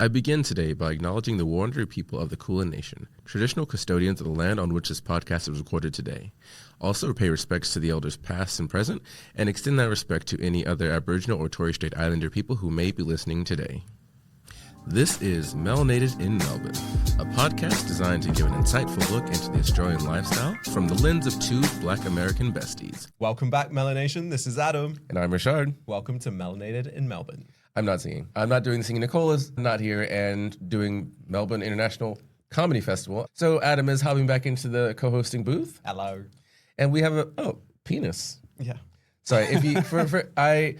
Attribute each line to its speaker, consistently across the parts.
Speaker 1: I begin today by acknowledging the Wurundjeri people of the Kulin Nation, traditional custodians of the land on which this podcast is recorded today. Also pay respects to the elders past and present, and extend that respect to any other Aboriginal or Torres Strait Islander people who may be listening today. This is Melanated in Melbourne, a podcast designed to give an insightful look into the Australian lifestyle from the lens of two Black American besties.
Speaker 2: Welcome back, Melanation. This is Adam.
Speaker 1: And I'm Ri'chard.
Speaker 2: Welcome to Melanated in Melbourne.
Speaker 1: I'm not singing. I'm not doing the singing. Nicola's not here and doing Melbourne International Comedy Festival. So Adam is hopping back into the co-hosting booth.
Speaker 2: Hello.
Speaker 1: And we have penis.
Speaker 2: Yeah.
Speaker 1: Sorry, if you I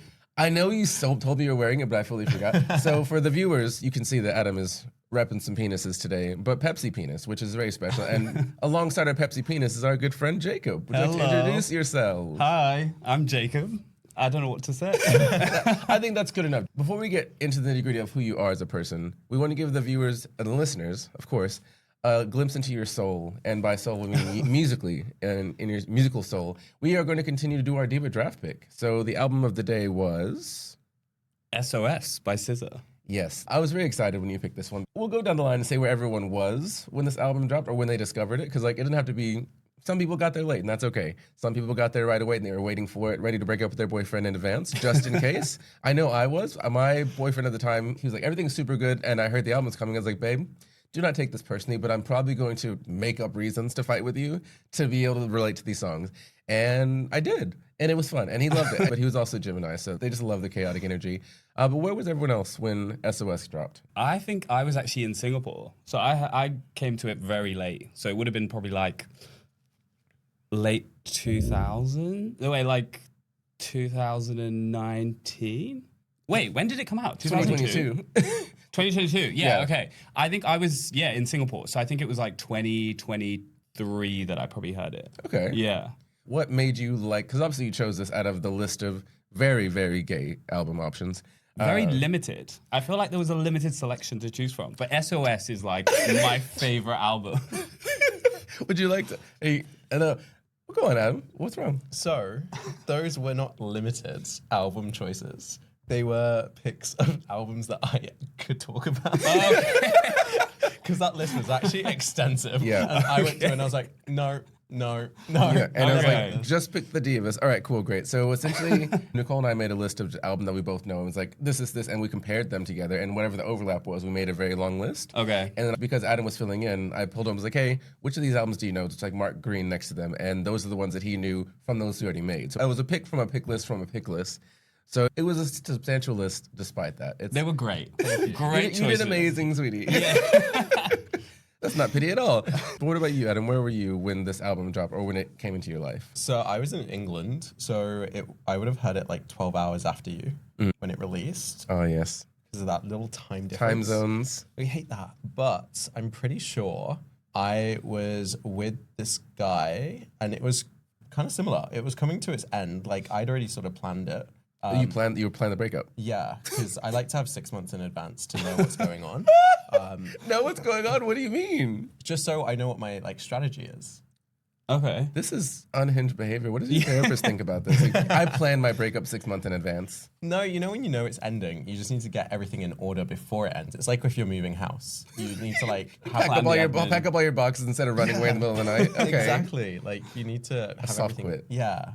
Speaker 1: know you told me you were wearing it, but I fully forgot. So for the viewers, you can see that Adam is repping some penises today, but Pepsi penis, which is very special. And alongside our Pepsi penis is our good friend Jacob. Would you like to introduce yourself?
Speaker 3: Hi, I'm Jacob. I don't know what to say.
Speaker 1: I think that's good enough. Before we get into the nitty-gritty of who you are as a person, we want to give the viewers and the listeners, of course, a glimpse into your soul. And by soul, we mean musically, and in your musical soul. We are going to continue to do our Diva draft pick. So the album of the day was...
Speaker 3: SOS by SZA.
Speaker 1: Yes. I was very excited when you picked this one. We'll go down the line and say where everyone was when this album dropped or when they discovered it, because it didn't have to be... Some people got there late, and that's okay. Some people got there right away, and they were waiting for it, ready to break up with their boyfriend in advance, just in case. I know I was. My boyfriend at the time, he was like, everything's super good, and I heard the album was coming. I was like, babe, do not take this personally, but I'm probably going to make up reasons to fight with you to be able to relate to these songs. And I did, and it was fun, and he loved it. But he was also Gemini, so they just love the chaotic energy. But where was everyone else when SOS dropped?
Speaker 3: I think I was actually in Singapore. So I came to it very late. So it would have been probably late 2000? No, wait, 2019? Wait, when did it come out?
Speaker 1: 2022.
Speaker 3: 2022, yeah, okay. I think I was, in Singapore. So I think it was 2023 that I probably heard it.
Speaker 1: Okay.
Speaker 3: Yeah.
Speaker 1: What made you because obviously you chose this out of the list of very, very gay album options.
Speaker 3: Very limited. I feel like there was a limited selection to choose from. But SOS is my favorite album.
Speaker 1: Would you like to... Hey, go on, Adam. What's wrong?
Speaker 2: So, those were not limited album choices. They were picks of albums that I could talk about. Because that list was actually extensive.
Speaker 1: Yeah.
Speaker 2: And I went through and I was like, no.
Speaker 1: Yeah, and I was like, just pick the divas. All right, cool, great. So essentially, Nicole and I made a list of albums that we both know. And it was like, this, and we compared them together. And whatever the overlap was, we made a very long list.
Speaker 3: Okay.
Speaker 1: And then because Adam was filling in, I pulled him. I was like, hey, which of these albums do you know? It's like mark green next to them. And those are the ones that he knew from those we already made. So it was a pick from a pick list from a pick list. So it was a substantial list despite that.
Speaker 3: They were great. Great choices.
Speaker 1: You did amazing, sweetie.
Speaker 3: Yeah.
Speaker 1: That's not pity at all. But what about you, Adam? Where were you when this album dropped or when it came into your life?
Speaker 2: So I was in England, so I would have heard it 12 hours after you when it released.
Speaker 1: Oh, yes.
Speaker 2: Because of that little time difference.
Speaker 1: Time zones.
Speaker 2: We hate that. But I'm pretty sure I was with this guy and it was kind of similar. It was coming to its end. I'd already sort of planned it.
Speaker 1: You were planning the breakup?
Speaker 2: Yeah, because I like to have 6 months in advance to know what's going on.
Speaker 1: Know what's going on? What do you mean?
Speaker 2: Just so I know what my strategy is.
Speaker 3: Okay.
Speaker 1: This is unhinged behavior. What does your therapist think about this? I plan my breakup 6 months in advance.
Speaker 2: No, when you know it's ending, you just need to get everything in order before it ends. It's like if you're moving house. You need to
Speaker 1: pack up all your boxes instead of running away in the middle of the night. Okay.
Speaker 2: Exactly. You need to have
Speaker 1: soft
Speaker 2: everything.
Speaker 1: quit.
Speaker 2: Yeah.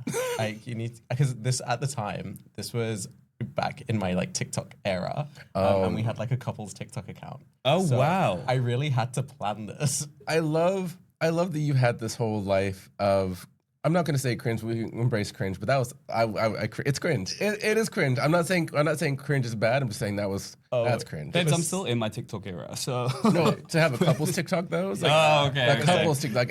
Speaker 2: You need, because at the time, this was back in my TikTok era. And we had a couple's TikTok account.
Speaker 3: Oh,
Speaker 2: so
Speaker 3: wow.
Speaker 2: I really had to plan this.
Speaker 1: I love that you had this whole life of, I'm not going to say cringe, we embrace cringe, but that was, it's cringe. It is cringe. I'm not saying cringe is bad, I'm just saying that's cringe.
Speaker 3: Babes, I'm still in my TikTok era, so.
Speaker 1: No, to have a couple's TikTok though? It's
Speaker 3: okay.
Speaker 1: Couple's TikTok,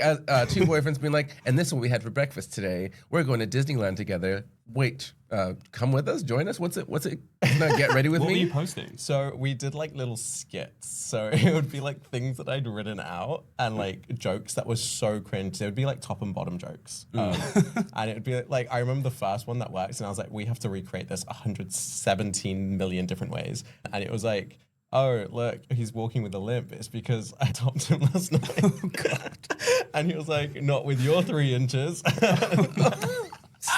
Speaker 1: two boyfriends being like, and this is what we had for breakfast today. We're going to Disneyland together. Wait, come with us, join us. What's it? No, get ready with
Speaker 3: What
Speaker 1: me.
Speaker 3: were you posting?
Speaker 2: So we did little skits. So it would be things that I'd written out and jokes that was so cringe. They would be top and bottom jokes. And it would be I remember the first one that worked and I was like, we have to recreate this 117 million different ways. And it was oh, look, he's walking with a limp. It's because I topped him last night. Oh, God. And he was like, not with your 3 inches.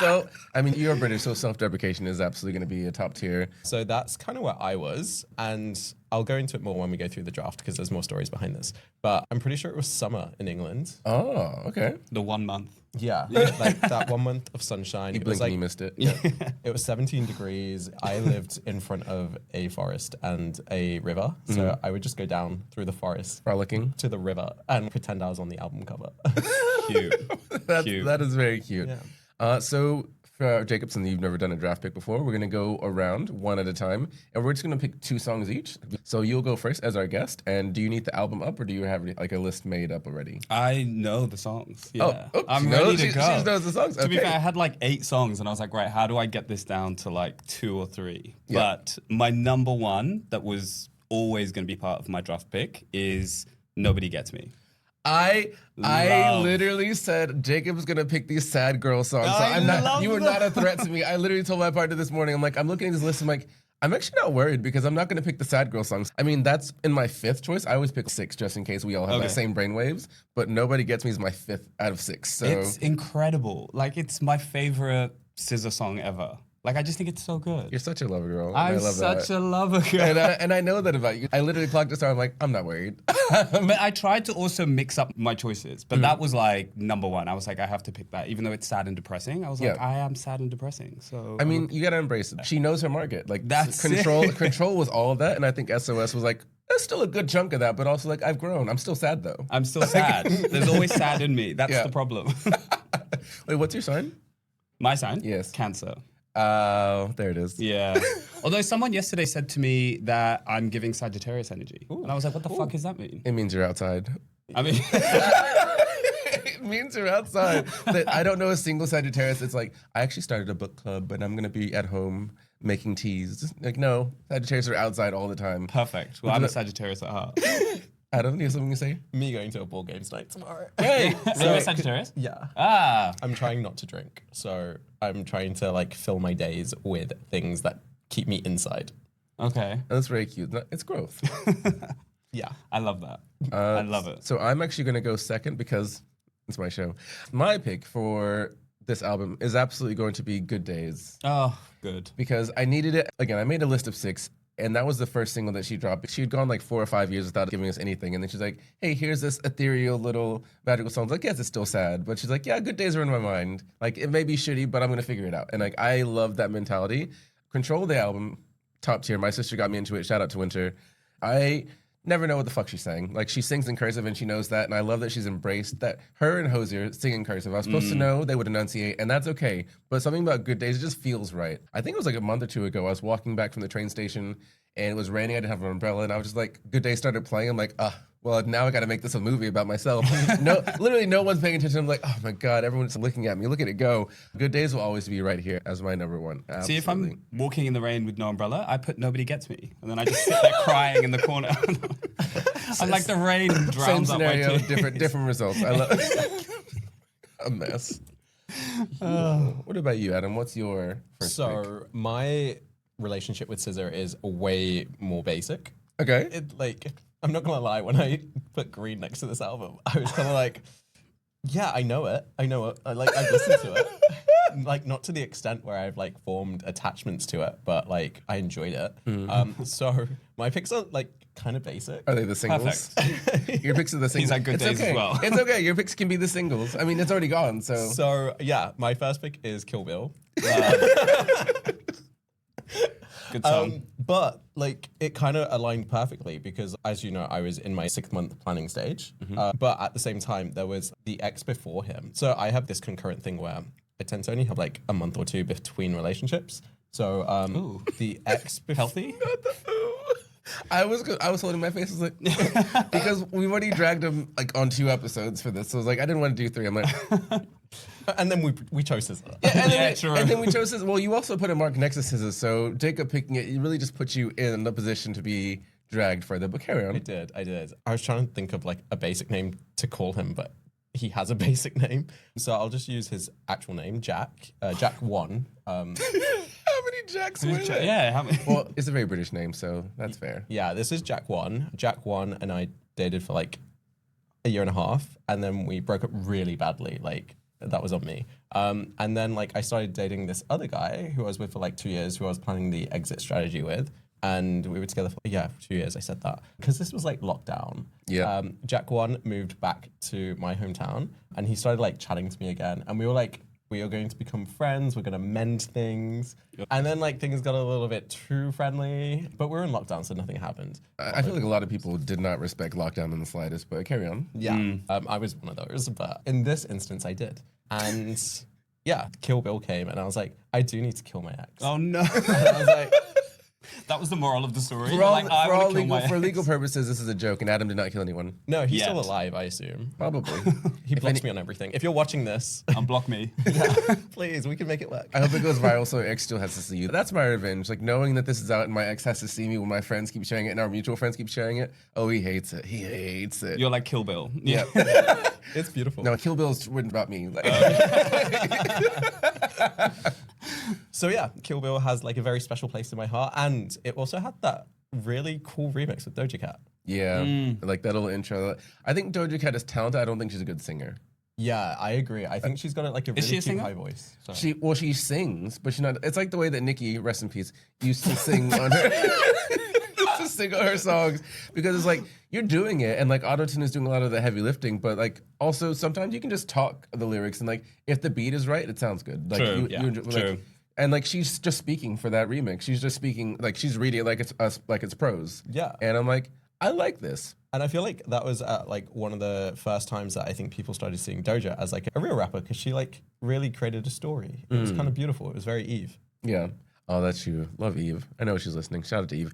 Speaker 1: So, I mean, you're British, so self-deprecation is absolutely going to be a top tier.
Speaker 2: So that's kind of where I was. And I'll go into it more when we go through the draft because there's more stories behind this. But I'm pretty sure it was summer in England.
Speaker 1: Oh, okay.
Speaker 3: The 1 month.
Speaker 2: Yeah, like that 1 month of sunshine.
Speaker 1: You
Speaker 2: It was
Speaker 1: blinked and
Speaker 2: like
Speaker 1: you missed it.
Speaker 2: it was 17 degrees. I lived in front of a forest and a river. So I would just go down through the forest
Speaker 1: Frolicking.
Speaker 2: to the river and pretend I was on the album cover.
Speaker 3: Cute. Cute.
Speaker 1: That is very cute.
Speaker 2: Yeah.
Speaker 1: So for Jacobson, you've never done a draft pick before. We're gonna go around one at a time, and we're just gonna pick 2 songs each. So you'll go first as our guest. And do you need the album up, or do you have like a list made up already?
Speaker 3: I know the songs. Yeah.
Speaker 1: Oh,
Speaker 3: I'm
Speaker 1: she
Speaker 3: ready
Speaker 1: knows-
Speaker 3: to go.
Speaker 1: She knows the songs.
Speaker 3: To be
Speaker 1: Okay.
Speaker 3: fair, I had like 8 songs, and I was like, right, how do I get this down to like 2 or 3?
Speaker 1: Yeah.
Speaker 3: But my number one that was always going to be part of my draft pick is Nobody Gets Me.
Speaker 1: I
Speaker 3: Love.
Speaker 1: literally said Jacob's gonna pick these sad girl songs. So
Speaker 3: I
Speaker 1: I'm not.
Speaker 3: love
Speaker 1: You were
Speaker 3: them.
Speaker 1: not a threat to me. I literally told my partner this morning. I'm like, I'm looking at this list. I'm like, I'm actually not worried because I'm not gonna pick the sad girl songs. I mean, that's in my 5th choice. I always pick 6 just in case we all have the
Speaker 3: Okay.
Speaker 1: same brainwaves. But Nobody Gets Me is my 5th out of 6. So
Speaker 3: It's incredible. Like, it's my favorite SZA song ever. Like, I just think it's so good.
Speaker 1: you're such a lover girl. and
Speaker 3: I'm
Speaker 1: I love
Speaker 3: such
Speaker 1: that.
Speaker 3: a lover girl.
Speaker 1: And I know that about you. I literally clocked this out. I'm like, I'm not worried.
Speaker 3: But I tried to also mix up my choices, but
Speaker 1: Mm-hmm.
Speaker 3: that was like number one. I was like, I have to pick that, even though it's sad and depressing. I was like,
Speaker 1: Yeah.
Speaker 3: I am sad and depressing. So
Speaker 1: I mean, you gotta embrace it. She knows her market. Like
Speaker 3: That's
Speaker 1: control.
Speaker 3: it.
Speaker 1: Control was all of that, and I think SOS was like, that's still a good chunk of that. But also, like, I've grown. I'm still sad though.
Speaker 3: I'm still sad. There's always sad in me. That's
Speaker 1: Yeah.
Speaker 3: the problem.
Speaker 1: Wait, what's your sign?
Speaker 3: My sign?
Speaker 1: Yes.
Speaker 3: Cancer.
Speaker 1: Oh, there it is.
Speaker 3: Yeah. Although someone yesterday said to me that I'm giving Sagittarius energy. And I was like, what the fuck does that mean?
Speaker 1: It means you're outside.
Speaker 3: I mean,
Speaker 1: It means you're outside. That I don't know a single Sagittarius. It's like, I actually started a book club, but I'm gonna be at home making teas. Like, no, Sagittarius are outside all the time.
Speaker 3: perfect. Well, I'm a Sagittarius at heart.
Speaker 1: Adam, you have something to say?
Speaker 2: Me going to a ball games night tomorrow.
Speaker 1: Hey,
Speaker 3: Are you a Sagittarius?
Speaker 2: Yeah.
Speaker 3: Ah.
Speaker 2: I'm trying not to drink. So I'm trying to like fill my days with things that keep me inside.
Speaker 3: Okay.
Speaker 1: that's very cute. It's growth.
Speaker 2: Yeah.
Speaker 3: I love that. I love it.
Speaker 1: So I'm actually gonna go second because it's my show. My pick for this album is absolutely going to be Good Days
Speaker 3: Oh, good.
Speaker 1: because I needed it. Again, I made a list of 6. And that was the first single that she dropped. She had gone like 4 or 5 years without giving us anything. And then she's like, hey, here's this ethereal little magical song. I was like, yes, it's still sad. But she's like, yeah, Good Days are in my mind. Like, it may be shitty, but I'm going to figure it out. And like, I love that mentality. Control the album, top tier. My sister got me into it. Shout out to Winter. I never know what the fuck she's saying. Like, she sings in cursive and she knows that. And I love that she's embraced that. Her and Hosier sing in cursive. I was supposed to know, they would enunciate, and that's okay. But something about Good Days, it just feels right. I think it was like a month or 2 ago. I was walking back from the train station and it was raining. I didn't have an umbrella, and I was just like, Good Day started playing. I'm like, well, now I got to make this a movie about myself. No, literally, no one's paying attention. I'm like, oh my god, everyone's looking at me. Look at it go. Good Days will always be right here as my number one. Absolutely.
Speaker 3: See, if I'm walking in the rain with no umbrella, I put Nobody Gets Me. And then I just sit there crying in the corner. I'm like, the rain
Speaker 1: same
Speaker 3: drowns out my
Speaker 1: scenario,
Speaker 3: tears.
Speaker 1: different results. I love a mess. What about you, Adam? What's your first pick?
Speaker 2: So my relationship with Scissor is way more basic.
Speaker 1: Okay.
Speaker 2: It like I'm not gonna lie, when I put Green next to this album, I was kind of like, yeah, I know it. I've listened to it. Like not to the extent where I've like formed attachments to it, but like I enjoyed it. So my picks are like kind of basic.
Speaker 1: Are they the singles? Your picks are the singles.
Speaker 3: at Good
Speaker 1: It's
Speaker 3: Days as
Speaker 1: okay.
Speaker 3: well.
Speaker 1: It's okay. Your picks can be the singles. I mean, it's already gone. So
Speaker 2: So yeah, my first pick is Kill Bill.
Speaker 3: Good song.
Speaker 2: But like it kind of aligned perfectly because, as you know, I was in my 6th month planning stage. But at the same time, there was the ex before him. So I have this concurrent thing where I tend to only have like a month or 2 between relationships. So the ex
Speaker 3: Healthy?
Speaker 1: I was holding my face. I was like, because we've already dragged him like on 2 episodes for this. So I was like, I didn't want to do 3. I'm like,
Speaker 2: and then we chose this.
Speaker 1: and then we chose this. Well, you also put a mark next to scissors. So Jacob picking it, it really just puts you in the position to be dragged further. But carry on.
Speaker 2: I did. I was trying to think of like a basic name to call him, but he has a basic name. So I'll just use his actual name, Jack. Jack 1.
Speaker 1: How many Jacks were there?
Speaker 3: Yeah. How many?
Speaker 1: Well, it's a very British name, so that's fair.
Speaker 2: Yeah, this is Jack 1. Jack 1 and I dated for like a year and a half, and then we broke up really badly, like That was on me. And then like I started dating this other guy who I was with for like 2 years, who I was planning the exit strategy with. And we were together for 2 years. I said that because this was like lockdown.
Speaker 1: Yeah.
Speaker 2: Jack One moved back to my hometown, and he started like chatting to me again. And we were like, we are going to become friends. We're going to mend things. Yep. And then like things got a little bit too friendly, but we're in lockdown, so nothing happened.
Speaker 1: I feel like a lot of people did not respect lockdown in the slightest, but carry on.
Speaker 2: Yeah, I was one of those, but in this instance, I did. And yeah, Kill Bill came, and I was like, I do need to kill my ex.
Speaker 3: Oh no.
Speaker 2: And I was like,
Speaker 3: that was the moral of the story.
Speaker 1: For, all,
Speaker 3: like, I
Speaker 1: for, all
Speaker 3: wanna kill
Speaker 1: legal,
Speaker 3: my
Speaker 1: for
Speaker 3: ex.
Speaker 1: legal purposes, this is a joke, and Adam did not kill anyone.
Speaker 2: no, he's still
Speaker 3: Yet.
Speaker 2: alive, I assume.
Speaker 1: Probably.
Speaker 2: He blocks me on everything. If you're watching this,
Speaker 3: Unblock me.
Speaker 2: please, we can make it work.
Speaker 1: I hope it goes viral so ex still has to see you. That's my revenge. Like knowing that this is out and my ex has to see me when my friends keep sharing it and our mutual friends keep sharing it. Oh, he hates it. He hates it.
Speaker 3: You're like Kill Bill. Yeah.
Speaker 2: It's beautiful.
Speaker 1: No, Kill Bill's written about me. Like,
Speaker 2: So yeah, Kill Bill has like a very special place in my heart, and it also had that really cool remix with Doja Cat.
Speaker 1: yeah, like that little intro. I think Doja Cat is talented. I don't think she's a good singer.
Speaker 2: Yeah, I agree. I think she's got like a
Speaker 3: Is she
Speaker 2: really
Speaker 3: a
Speaker 2: cute
Speaker 3: singer?
Speaker 2: high voice. So.
Speaker 1: She sings, but she's not. It's like the way that Nicki, rest in peace, used to sing on her. used to sing on her songs because it's like you're doing it, and like autotune is doing a lot of the heavy lifting, but like also sometimes you can just talk the lyrics, and like if the beat is right, it sounds good. Like
Speaker 3: True,
Speaker 1: you enjoy,
Speaker 3: true.
Speaker 1: Like, and like she's just speaking for that remix. She's just speaking like she's reading it like it's us, like it's prose.
Speaker 2: Yeah.
Speaker 1: And I'm like, I like this.
Speaker 2: And I feel like that was like one of the first times that I think people started seeing Doja as like a real rapper, because she like really created a story. It was kind of beautiful. It was very Eve.
Speaker 1: Yeah. Oh, that's you. Love Eve. I know she's listening. Shout out to Eve.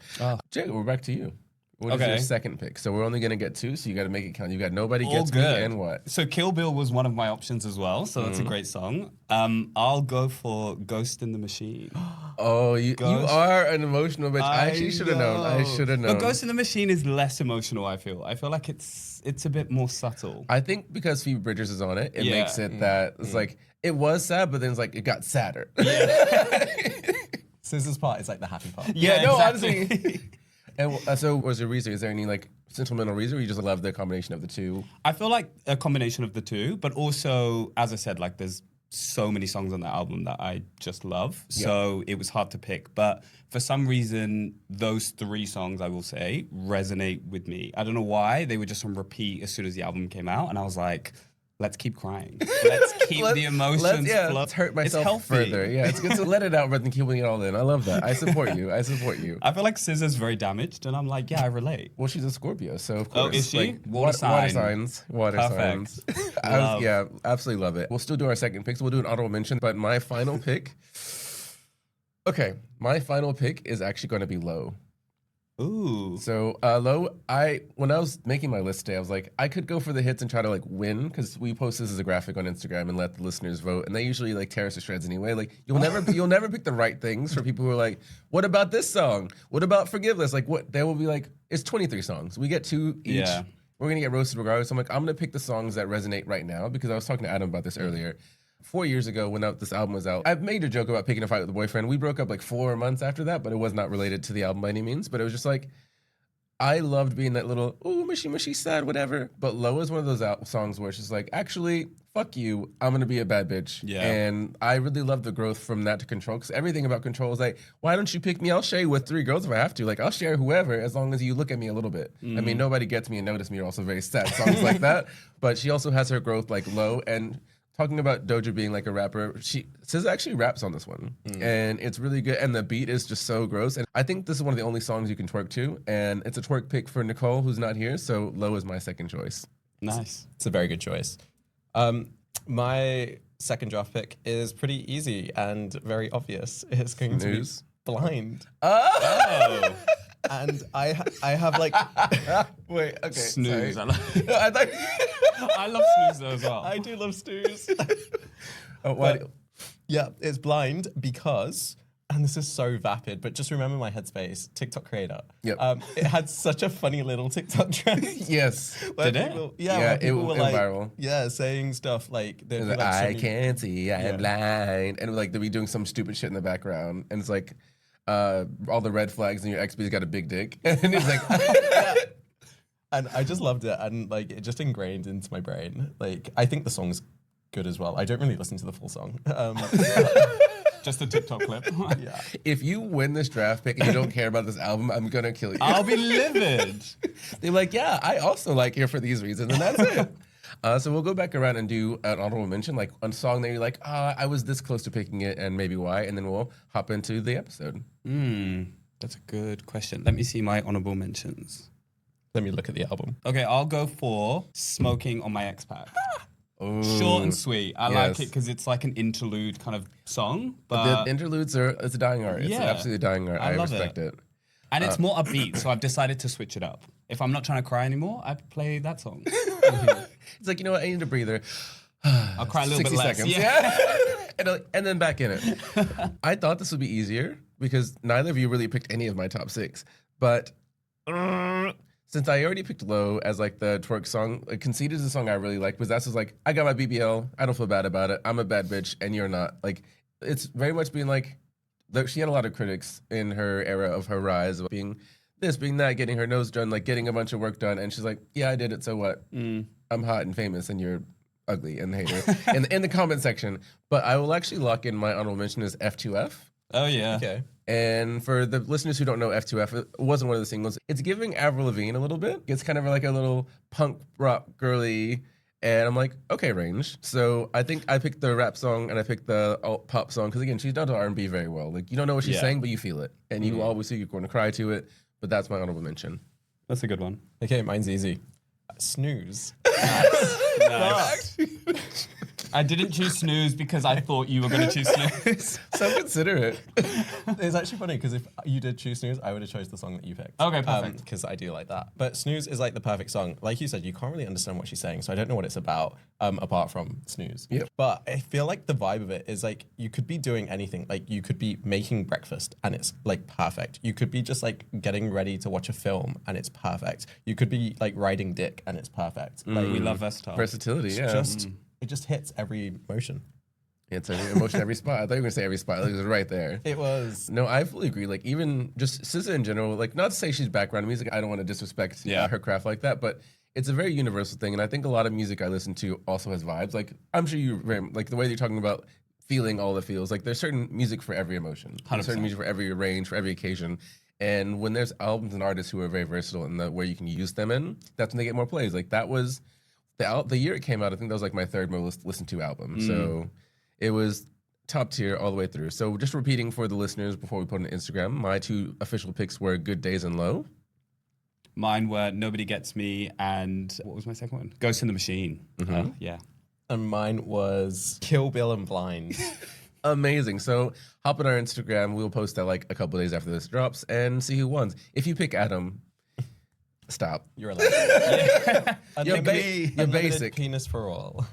Speaker 1: Jacob, we're back to you. What is your
Speaker 3: Okay.
Speaker 1: second pick? So we're only gonna get two, so you got to make it count. You got Nobody
Speaker 3: All
Speaker 1: Gets Me
Speaker 3: good.
Speaker 1: and what?
Speaker 3: So Kill Bill was one of my options as well. So that's a great song. I'll go for Ghost in the Machine.
Speaker 1: Oh, you
Speaker 3: Ghost.
Speaker 1: are an emotional bitch. I actually should have known. I
Speaker 2: know.
Speaker 1: should have known.
Speaker 3: But Ghost in the Machine is less emotional, I feel. I feel like it's a bit more subtle.
Speaker 1: I think because Phoebe Bridgers is on it, it
Speaker 3: Yeah.
Speaker 1: makes it that it's like it was sad, but then it's like it got sadder.
Speaker 2: SZA's part is like the happy part.
Speaker 1: Yeah, no,
Speaker 3: exactly.
Speaker 1: honestly. And so, was there a reason? Is there any like sentimental reason, or you just love the combination of the two?
Speaker 3: I feel like a combination of the two, but also, as I said, like there's so many songs on that album that I just love. So it was hard to pick. But for some reason, those three songs, I will say, resonate with me. I don't know why. They were just on repeat as soon as the album came out. And I was like, let's keep crying. Let's keep the emotions flowing.
Speaker 1: Let's hurt
Speaker 3: It's
Speaker 1: myself
Speaker 3: healthy.
Speaker 1: further. Yeah, it's good to let it out rather than keeping it all in. I love that. I support you. I support you.
Speaker 3: I feel like SZA's very damaged, and I'm like, yeah, I relate.
Speaker 1: Well, she's a Scorpio, so of
Speaker 3: Oh,
Speaker 1: course.
Speaker 3: is she?
Speaker 1: Like,
Speaker 3: Water sign.
Speaker 1: Water signs. Water
Speaker 3: Perfect.
Speaker 1: signs.
Speaker 3: Love.
Speaker 1: Yeah, absolutely love it. We'll still do our second picks. We'll do an honorable mention, but my final pick. Okay, my final pick is actually going to be Low.
Speaker 3: Ooh.
Speaker 1: So Low, when I was making my list today, I was like, I could go for the hits and try to like win, because we post this as a graphic on Instagram and let the listeners vote, and they usually like tear us to shreds anyway. Like you'll never pick the right things for people who are like, what about this song? What about Forgiveness? Like what they will be like, it's 23 songs. We get two each.
Speaker 3: Yeah.
Speaker 1: We're gonna get roasted regardless. I'm like, I'm gonna pick the songs that resonate right now, because I was talking to Adam about this earlier. 4 years ago, when this album was out, I made a joke about picking a fight with a boyfriend. We broke up like 4 months after that, but it was not related to the album by any means. But it was just like, I loved being that little, ooh, mushy, mushy, sad, whatever. But Low is one of those songs where it's just like, actually, fuck you, I'm gonna be a bad bitch.
Speaker 3: Yeah.
Speaker 1: And I really love the growth from that to Control, because everything about Control is like, why don't you pick me? I'll share you with 3 girls if I have to. Like, I'll share whoever as long as you look at me a little bit. I mean, Nobody Gets Me and Notice Me are also very sad songs like that. But she also has her growth like Low. And talking about Doja being like a rapper, SZA actually raps on this one, and it's really good. And the beat is just so gross. And I think this is one of the only songs you can twerk to. And it's a twerk pick for Nicole, who's not here. So Low is my second choice.
Speaker 3: Nice.
Speaker 2: It's a very good choice. My second draft pick is pretty easy and very obvious. It's going
Speaker 1: Snooze.
Speaker 2: to be Blind.
Speaker 3: Oh.
Speaker 2: And I have like,
Speaker 1: Wait, okay.
Speaker 3: Snooze.
Speaker 1: sorry.
Speaker 3: I
Speaker 1: I thought.
Speaker 3: I love Snooze though as well.
Speaker 2: I do love Snooze.
Speaker 1: Oh, why?
Speaker 2: But, yeah, it's Blind because, and this is so vapid, but just remember my headspace, TikTok creator.
Speaker 1: Yep.
Speaker 2: It had such a funny little TikTok trend.
Speaker 1: Yes.
Speaker 2: Where
Speaker 3: Did it?
Speaker 2: people,
Speaker 1: Yeah,
Speaker 2: where people
Speaker 1: it
Speaker 2: were
Speaker 1: went
Speaker 2: like,
Speaker 1: viral.
Speaker 2: yeah, saying stuff like, they'd be
Speaker 1: Like,
Speaker 2: like
Speaker 1: I
Speaker 2: singing-
Speaker 1: can't see, I'm
Speaker 2: Yeah.
Speaker 1: blind. And like they'll be doing some stupid shit in the background. And it's like all the red flags and your ex-B's got a big dick. And he's like,
Speaker 2: And I just loved it, and like it just ingrained into my brain. Like I think the song's good as well. I don't really listen to the full song.
Speaker 3: Just a TikTok clip.
Speaker 2: Yeah.
Speaker 1: If you win this draft pick and you don't care about this album, I'm gonna kill you.
Speaker 3: I'll be livid.
Speaker 1: They're like, yeah, I also like Here for these reasons, and that's it. So we'll go back around and do an honorable mention, like a song that you're like, I was this close to picking it, and maybe why, and then we'll hop into the episode.
Speaker 3: That's a good question. Let me see my honorable mentions.
Speaker 2: Let me look at the album.
Speaker 3: Okay, I'll go for Smoking on My X-Pac. Short and sweet. I like it because it's like an interlude kind of song. But
Speaker 1: the interludes it's a dying art. It's absolutely a dying art. I respect it.
Speaker 3: And it's more upbeat, so I've decided to switch it up. If I'm not trying to cry anymore, I play that song.
Speaker 1: It's like, you know what, I need a breather.
Speaker 3: I'll cry a little bit less.
Speaker 1: Seconds. Yeah. and then back in it. I thought this would be easier because neither of you really picked any of my top 6. But since I already picked Low as like the twerk song, like Conceited is a song I really like because that's just like, I got my BBL, I don't feel bad about it, I'm a bad bitch and you're not. Like, it's very much being like, she had a lot of critics in her era of her rise of being this, being that, getting her nose done, like getting a bunch of work done. And she's like, yeah, I did it, so what? I'm hot and famous and you're ugly and hater in the comment section. But I will actually lock in my honorable mention as F2F.
Speaker 3: Oh, yeah.
Speaker 2: Okay.
Speaker 1: And for the listeners who don't know F2F, it wasn't one of the singles. It's giving Avril Lavigne a little bit. It's kind of like a little punk rock girly. And I'm like, okay, range. So I think I picked the rap song and I picked the alt pop song because, again, she's done to R&B very well. Like, you don't know what she's saying, but you feel it. And you always see you're going to cry to it. But that's my honorable mention.
Speaker 3: That's a good one.
Speaker 2: Okay, mine's easy. Snooze.
Speaker 3: Nice. I didn't choose Snooze because I thought you were going to choose Snooze.
Speaker 1: So considerate.
Speaker 2: It's actually funny because if you did choose Snooze, I would have chose the song that you picked.
Speaker 3: Okay, perfect.
Speaker 2: Because I do like that. But Snooze is like the perfect song. Like you said, you can't really understand what she's saying, so I don't know what it's about apart from Snooze.
Speaker 1: Yep.
Speaker 2: But I feel like the vibe of it is like you could be doing anything. Like you could be making breakfast and it's like perfect. You could be just like getting ready to watch a film and it's perfect. You could be like riding dick and it's perfect. Like
Speaker 3: We love versatile.
Speaker 1: Versatility, yeah.
Speaker 2: It just hits every emotion.
Speaker 1: It's every emotion, every spot. I thought you were going to say every spot. Like, it was right there.
Speaker 2: It was.
Speaker 1: No, I fully agree. Like, even just SZA in general, like, not to say she's background music. I don't want to disrespect her craft like that, but it's a very universal thing. And I think a lot of music I listen to also has vibes. Like, I'm sure you, like, the way you're talking about feeling all the feels, like, there's certain music for every emotion. There's certain music for every range, for every occasion. And when there's albums and artists who are very versatile in the where you can use them in, that's when they get more plays. Like, that was the year it came out. I think that was like my third most listened to album. So it was top tier all the way through. So just repeating for the listeners before we put it on Instagram, my 2 official picks were Good Days and Low.
Speaker 3: Mine were Nobody Gets Me and what was my second one? Ghost in the Machine. Yeah.
Speaker 2: And mine was Kill Bill and Blind.
Speaker 1: Amazing. So hop on our Instagram. We'll post that like a couple days after this drops and see who wins. If you pick Adam, stop.
Speaker 2: You're allowed.
Speaker 1: You're basic.
Speaker 2: Penis for all.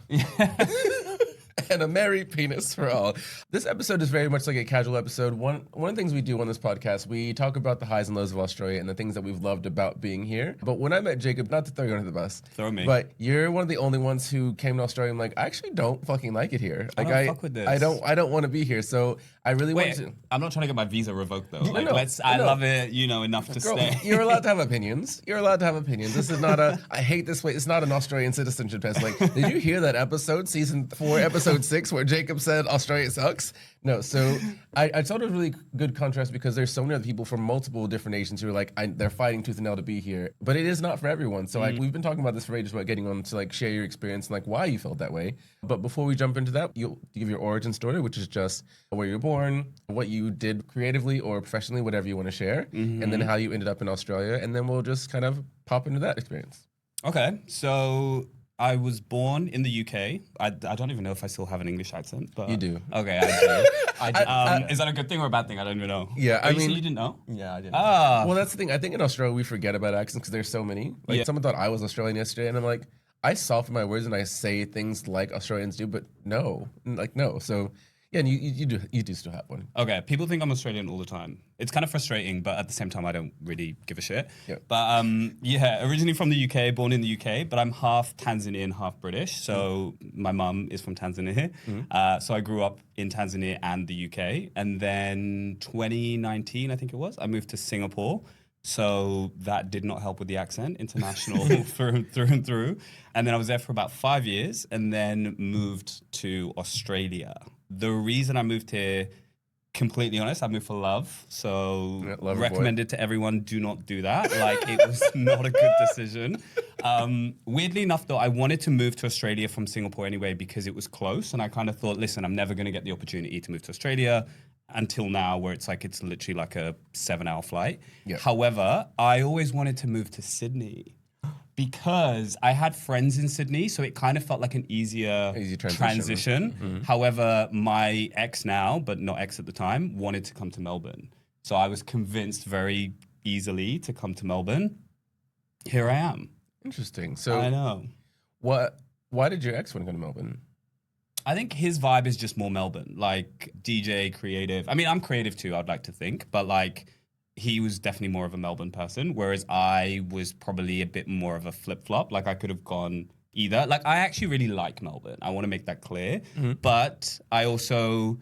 Speaker 1: And a merry penis for all. This episode is very much like a casual episode. One of the things we do on this podcast, we talk about the highs and lows of Australia and the things that we've loved about being here. But when I met Jacob, not to throw you under the bus,
Speaker 3: throw me.
Speaker 1: But you're one of the only ones who came to Australia and like, I actually don't fucking like it here. Like,
Speaker 3: I don't fuck with this.
Speaker 1: I don't want to be here. So I really want to.
Speaker 3: I'm not trying to get my visa revoked though. Like,
Speaker 1: no,
Speaker 3: I love it, enough to
Speaker 1: Girl,
Speaker 3: stay.
Speaker 1: You're allowed to have opinions. You're allowed to have opinions. This is not I hate this way. It's not an Australian citizenship test. Like, did you hear that episode, season 4, episode 6, where Jacob said Australia sucks? No. So I thought it was a really good contrast because there's so many other people from multiple different nations who are like, they're fighting tooth and nail to be here. But it is not for everyone. So like, we've been talking about this for ages about getting on to like share your experience and like why you felt that way. But before we jump into that, you'll give your origin story, which is just where you're born, what you did creatively or professionally, whatever you want to share, and then how you ended up in Australia. And then we'll just kind of pop into that experience.
Speaker 3: Okay, so I was born in the UK. I don't even know if I still have an English accent, but
Speaker 1: You do.
Speaker 3: Okay, I do. Is that a good thing or a bad thing? I don't even know.
Speaker 1: Yeah, I mean,
Speaker 3: you didn't know?
Speaker 2: Yeah, I did.
Speaker 1: Well, that's the thing. I think in Australia we forget about accents because there's so many. Like someone thought I was Australian yesterday, and I'm like, I soften my words and I say things like Australians do, but no. So yeah, and you do still have one.
Speaker 3: Okay, people think I'm Australian all the time. It's kind of frustrating, but at the same time, I don't really give a shit.
Speaker 1: Yeah.
Speaker 3: But originally from the UK, born in the UK, but I'm half Tanzanian, half British. So my mum is from Tanzania. So I grew up in Tanzania and the UK. And then 2019, I think it was, I moved to Singapore So that did not help with the accent, international through and through. And then I was there for about 5 years and then moved to Australia. The reason I moved here, completely honest, I moved for love. So recommended to everyone, do not do that. Like, it was not a good decision. Weirdly enough, though, I wanted to move to Australia from Singapore anyway because it was close. And I kind of thought, listen, I'm never going to get the opportunity to move to Australia until now, where it's literally like a 7-hour flight. Yep. However, I always wanted to move to Sydney because I had friends in Sydney, so it kind of felt like an easy transition. Mm-hmm. However, my ex now, but not ex at the time, wanted to come to Melbourne. So I was convinced very easily to come to Melbourne. Here I am.
Speaker 1: Interesting. So
Speaker 3: I know.
Speaker 1: Why did your ex want to go to Melbourne?
Speaker 3: I think his vibe is just more Melbourne, like DJ, creative. I mean, I'm creative too, I'd like to think, but like he was definitely more of a Melbourne person, whereas I was probably a bit more of a flip-flop. Like I could have gone either. Like I actually really like Melbourne. I want to make that clear. Mm-hmm. But I also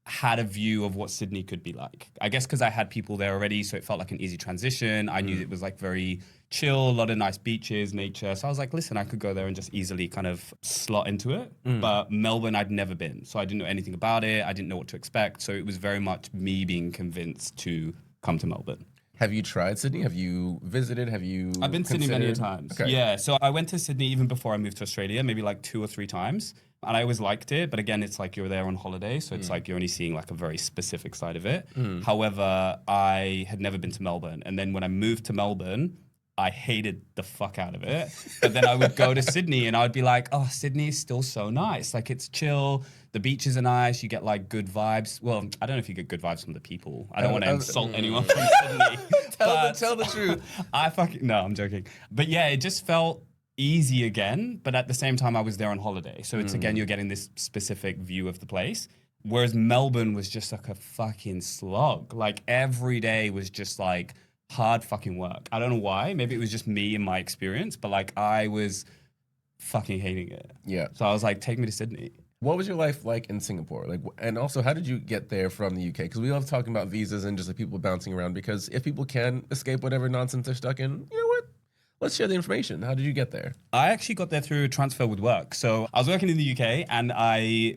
Speaker 3: had a view of what Sydney could be like. I guess because I had people there already, so it felt like an easy transition. I knew it was like very chill, a lot of nice beaches, nature. So I was like, listen, I could go there and just easily kind of slot into it. But Melbourne, I'd never been. So I didn't know anything about it. I didn't know what to expect. So it was very much me being convinced to come to Melbourne.
Speaker 1: Have you tried Sydney? Have you visited? I've
Speaker 3: been to Sydney many times. Okay. Yeah, so I went to Sydney even before I moved to Australia, maybe like 2 or 3 times. And I always liked it. But again, it's like you're there on holiday. So it's like you're only seeing like a very specific side of it. However, I had never been to Melbourne. And then when I moved to Melbourne, I hated the fuck out of it. But then I would go to Sydney and I would be like, oh, Sydney is still so nice. Like it's chill. The beaches are nice. You get like good vibes. Well, I don't know if you get good vibes from the people. I don't want to insult anyone from Sydney.
Speaker 1: Tell the truth.
Speaker 3: No, I'm joking. But yeah, it just felt easy again. But at the same time, I was there on holiday. So it's again, you're getting this specific view of the place. Whereas Melbourne was just like a fucking slog. Like every day was just like hard fucking work. I don't know why. Maybe it was just me and my experience, but like I was fucking hating it.
Speaker 1: Yeah.
Speaker 3: So I was like, take me to Sydney.
Speaker 1: What was your life like in Singapore? Like, and also, how did you get there from the UK? Because we love talking about visas and just like people bouncing around. Because if people can escape whatever nonsense they're stuck in, you know what? Let's share the information. How did you get there?
Speaker 3: I actually got there through transfer with work. So I was working in the UK, and I